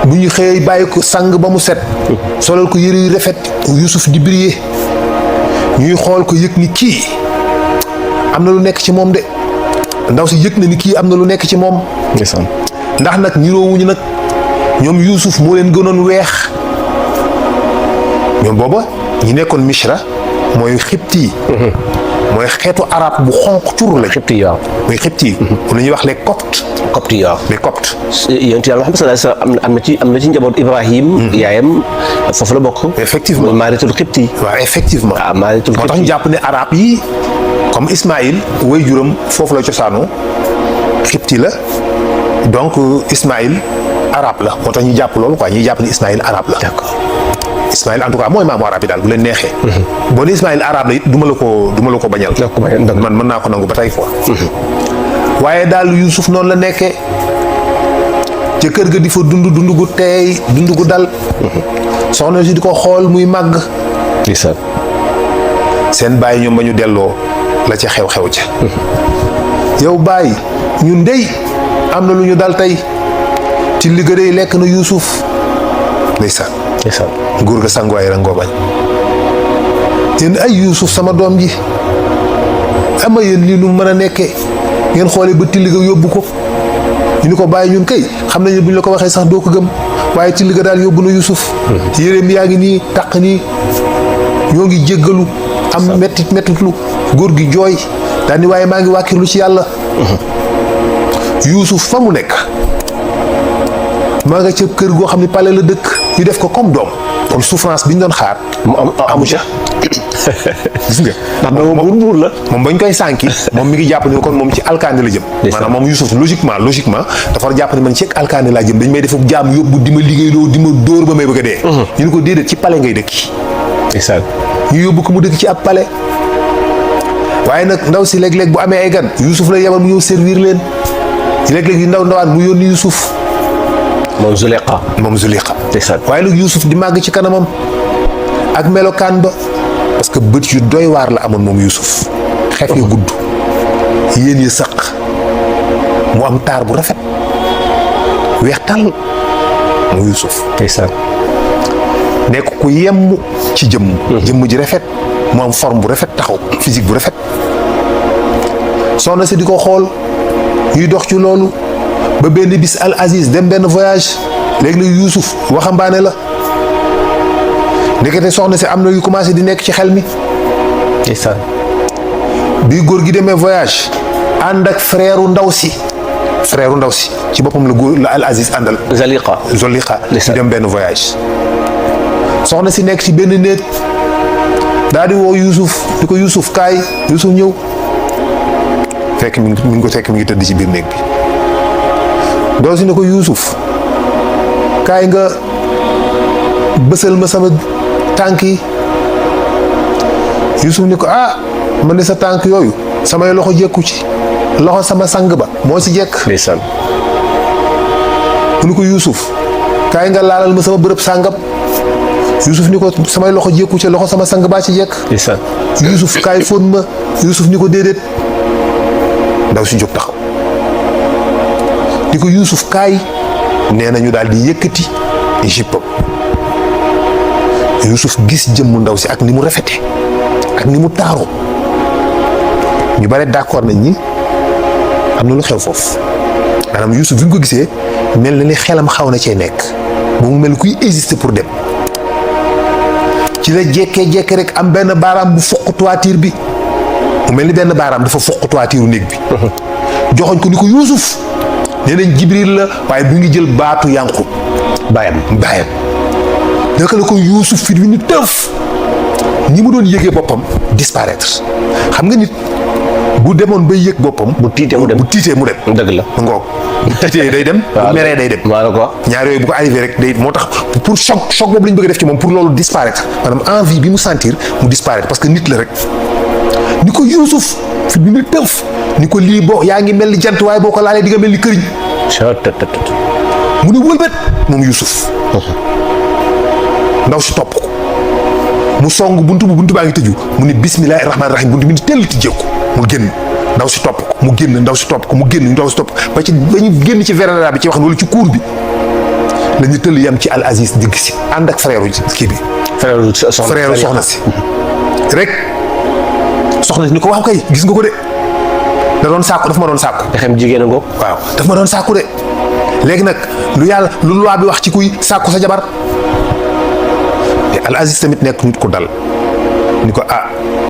bu ñu xëyee bàyyi ko sang ba mu set solal ko yëre yu rafet Yuusuf di briller ñuy xool ko yëg ni kii am na lu nekk ci moom de ndaw si yëg na ni kii am na lu nekk ci moom ndax nag niroowuñu nag ñoom Yuusuf moo leen gënoon weex ñoom booba ñi nekkoon Misra mooy xibti yi mooy xeetu arab bu xonq cur la xibti waaw mooy xibti yi lu ñuy wax les coptes copte waaw les coptes yonent Yàlla Muhammad sallallahu alayhi wasallam am na ci njaboot Ibrahim yaayam foofu la bokk effectivement maaritul xibti waaw effectivement maaritul moo tax xibti ñu jàpp ne arab yi comme Ismaïl way juram foofu la cosaanoo xibti la donc Ismaïl arabe la moo tax ñu jàpp loolu quoi ñuy jàpp ni Ismaïl arabe la d'accord Ismaïl en tout cas mooy maamu arabe yi daal bu leen neexee boo ne Ismaïl arabe la it du ma la ko bañal man mën naa ko nangu ba tey quoi waaye daal Yuusuf noonu la nekkee ca kër ga di fa dund gu teey dund gu dal soxna si di ko xool muy màgg seen bàyyi ñoom ba ñu delloo la ca xew-xew ca yow bàyyi ñun dey am na lu ñu dal tey ci liggéey lekk na Yuusuf ndeysaan góor ga sangu ay rangoo bañ yéen ay Yuusuf sama doom ji ama yéen lii nu mën a nekkee ngeen xoolee ba till ga yóbbu ko ñu ni ko bàyyi ñun kay xam nañu bu ñu la ko waxee sax doo ko gëm waaye till ga daal yóbbu na Yuusuf yéreem yaa ngi nii taq nii ñoo ngi jéggalu am mettitlu góor gi jooy daal ni waaye maa ngi wàkkirlu ci yàlla Yuusuf fa mu nekk maa nga ca kër goo xam ne pale la dëkk ñu def ko comme doom kon souffrance bi ñu doon xaar amu ca gis nga ndax moom buur la moom bañ koy sànki moom mi ngi jàpp ni kon moom ci alkaani la jëm maanaam moom Yuusuf logiquement dafa war jàpp ni man ci alkaani laa jëm dañ may def jaam yóbbu di ma liggéeyloo di ma dóor ba may bëgg a dee ñu ne ko déedéet ci pale ngay dëkki ñu yóbbu ko mu dëkk ci ab pale waaye nag ndaw si léeg-léeg bu amee ay gan Yuusuf la yebal mu ñëw servir leen léeg-léeg yu ndawaan mu yónni Yuusuf moom Zuliqa waaye nag Yuusuf di màgg ci kanamam ak melokaan ba parce que bët yu doy waar la amoon moom Yuusuf xef yu gudd yéen yi sëq mu am taar bu rafet weex tàll moom Yuusuf nekk ku yemm ci jëmm ji rafet mu am forme bu rafet taxaw physique bu rafet soxna si di ko xool ñuy dox ci loolu ba benn bis Al Aziz dem benn voyage léegi nag Yuusuf waxambaane la ndekete soxna si am na yu commencé di nekk ci xel mi bii góor gi demee voyage ànd ak frère ndaw si ci boppam la Al Aziz àndal Zuliqa ñu dem benn voyage soxna si nekk ci benn néeg daal di woo Yuusuf di ko Yuusuf kaay Yuusuf ñëw fekk mi ngi tëdd ci biir néeg bi doo si ne ko Yuusuf kaay nga bësal ma sama tànk yi Yuusuf ni ko man ne sa tànk yooyu samay loxo jekku ci loxo sama sang ba moo ci jekk mu ni ko Yuusuf kaay nga laalal ma sama bërëb sàngam Yuusuf ni ko samay loxo jekku ci loxo sama sang baa ci jekk Yuusuf kaay fóon ma Yuusuf ni ko déedéet ndaw si jóg taxaw di ko Yuusuf kaay nee nañu daal di yëkkati jippam Yuusuf gis jëmmu ndaw si ak ni mu rafete ak ni mu taaroo ñu bare d'accord nañ ni am na lu xew foofu maanaam Yuusuf bi ñu ko gisee mel na ni xelam xaw na cee nekk ba mu mel kuy hésiter pour dem ci la jekkee rek am benn baaraam bu foq toiture bi mu mel ni benn baaraam dafa foq toiture néeg bi joxoñ ko ni ko Yuusuf nee nañ Jibril la waaye bu ngi jël baatu Yanqub baayam naka la ko Yuusuf fit wi ni tëf ñi mu doon yëgee boppam disparaître xam nga nit bu demoon bay yëg boppam. bu tiitee mu dem bu tiitee mu dem. dëgg la. ngoog bu tiitee day dem. bu meree day dem. maa la ko wax. ñaar yooyu bu ko arrivé rek day moo tax pour choc boobu la ñu bëgg a def ci moom pour loolu disparaître maanaam envie bi mu sentir mu disparaître parce que nit la rek ni ko Yuusuf fi mu ne tëf ni ko lii boo yaa ngi mel ni jant waaye boo ko laalee di nga mel ni këriñ mu ne wëlbët moom Yuusuf ndaw si topp ko mu song buntu baa ngi tëju mu ne bismillaahi rahmaani rahiim buntu bi ni tell ti jékku mu génn ndaw si topp ko mu génn ndaw si topp ko mu génn ndaw si topp ko ba ñu génn ci véranda bi ci wax wala ci cour bi la ñu tëll yam ci Al Aziz digg si ànd ak frère kii bi frère soxna si rek soxna si ni ko waaw kay gis nga ko de da doon sàkku dafa ma doon sàkku nga xam jigéen a ngoog. waaw dafa ma doon sàkku de léegi nag lu loi bi wax ci kuy sàkku sa jabar te Al Aziz tamit nekk nit ko dal ni ko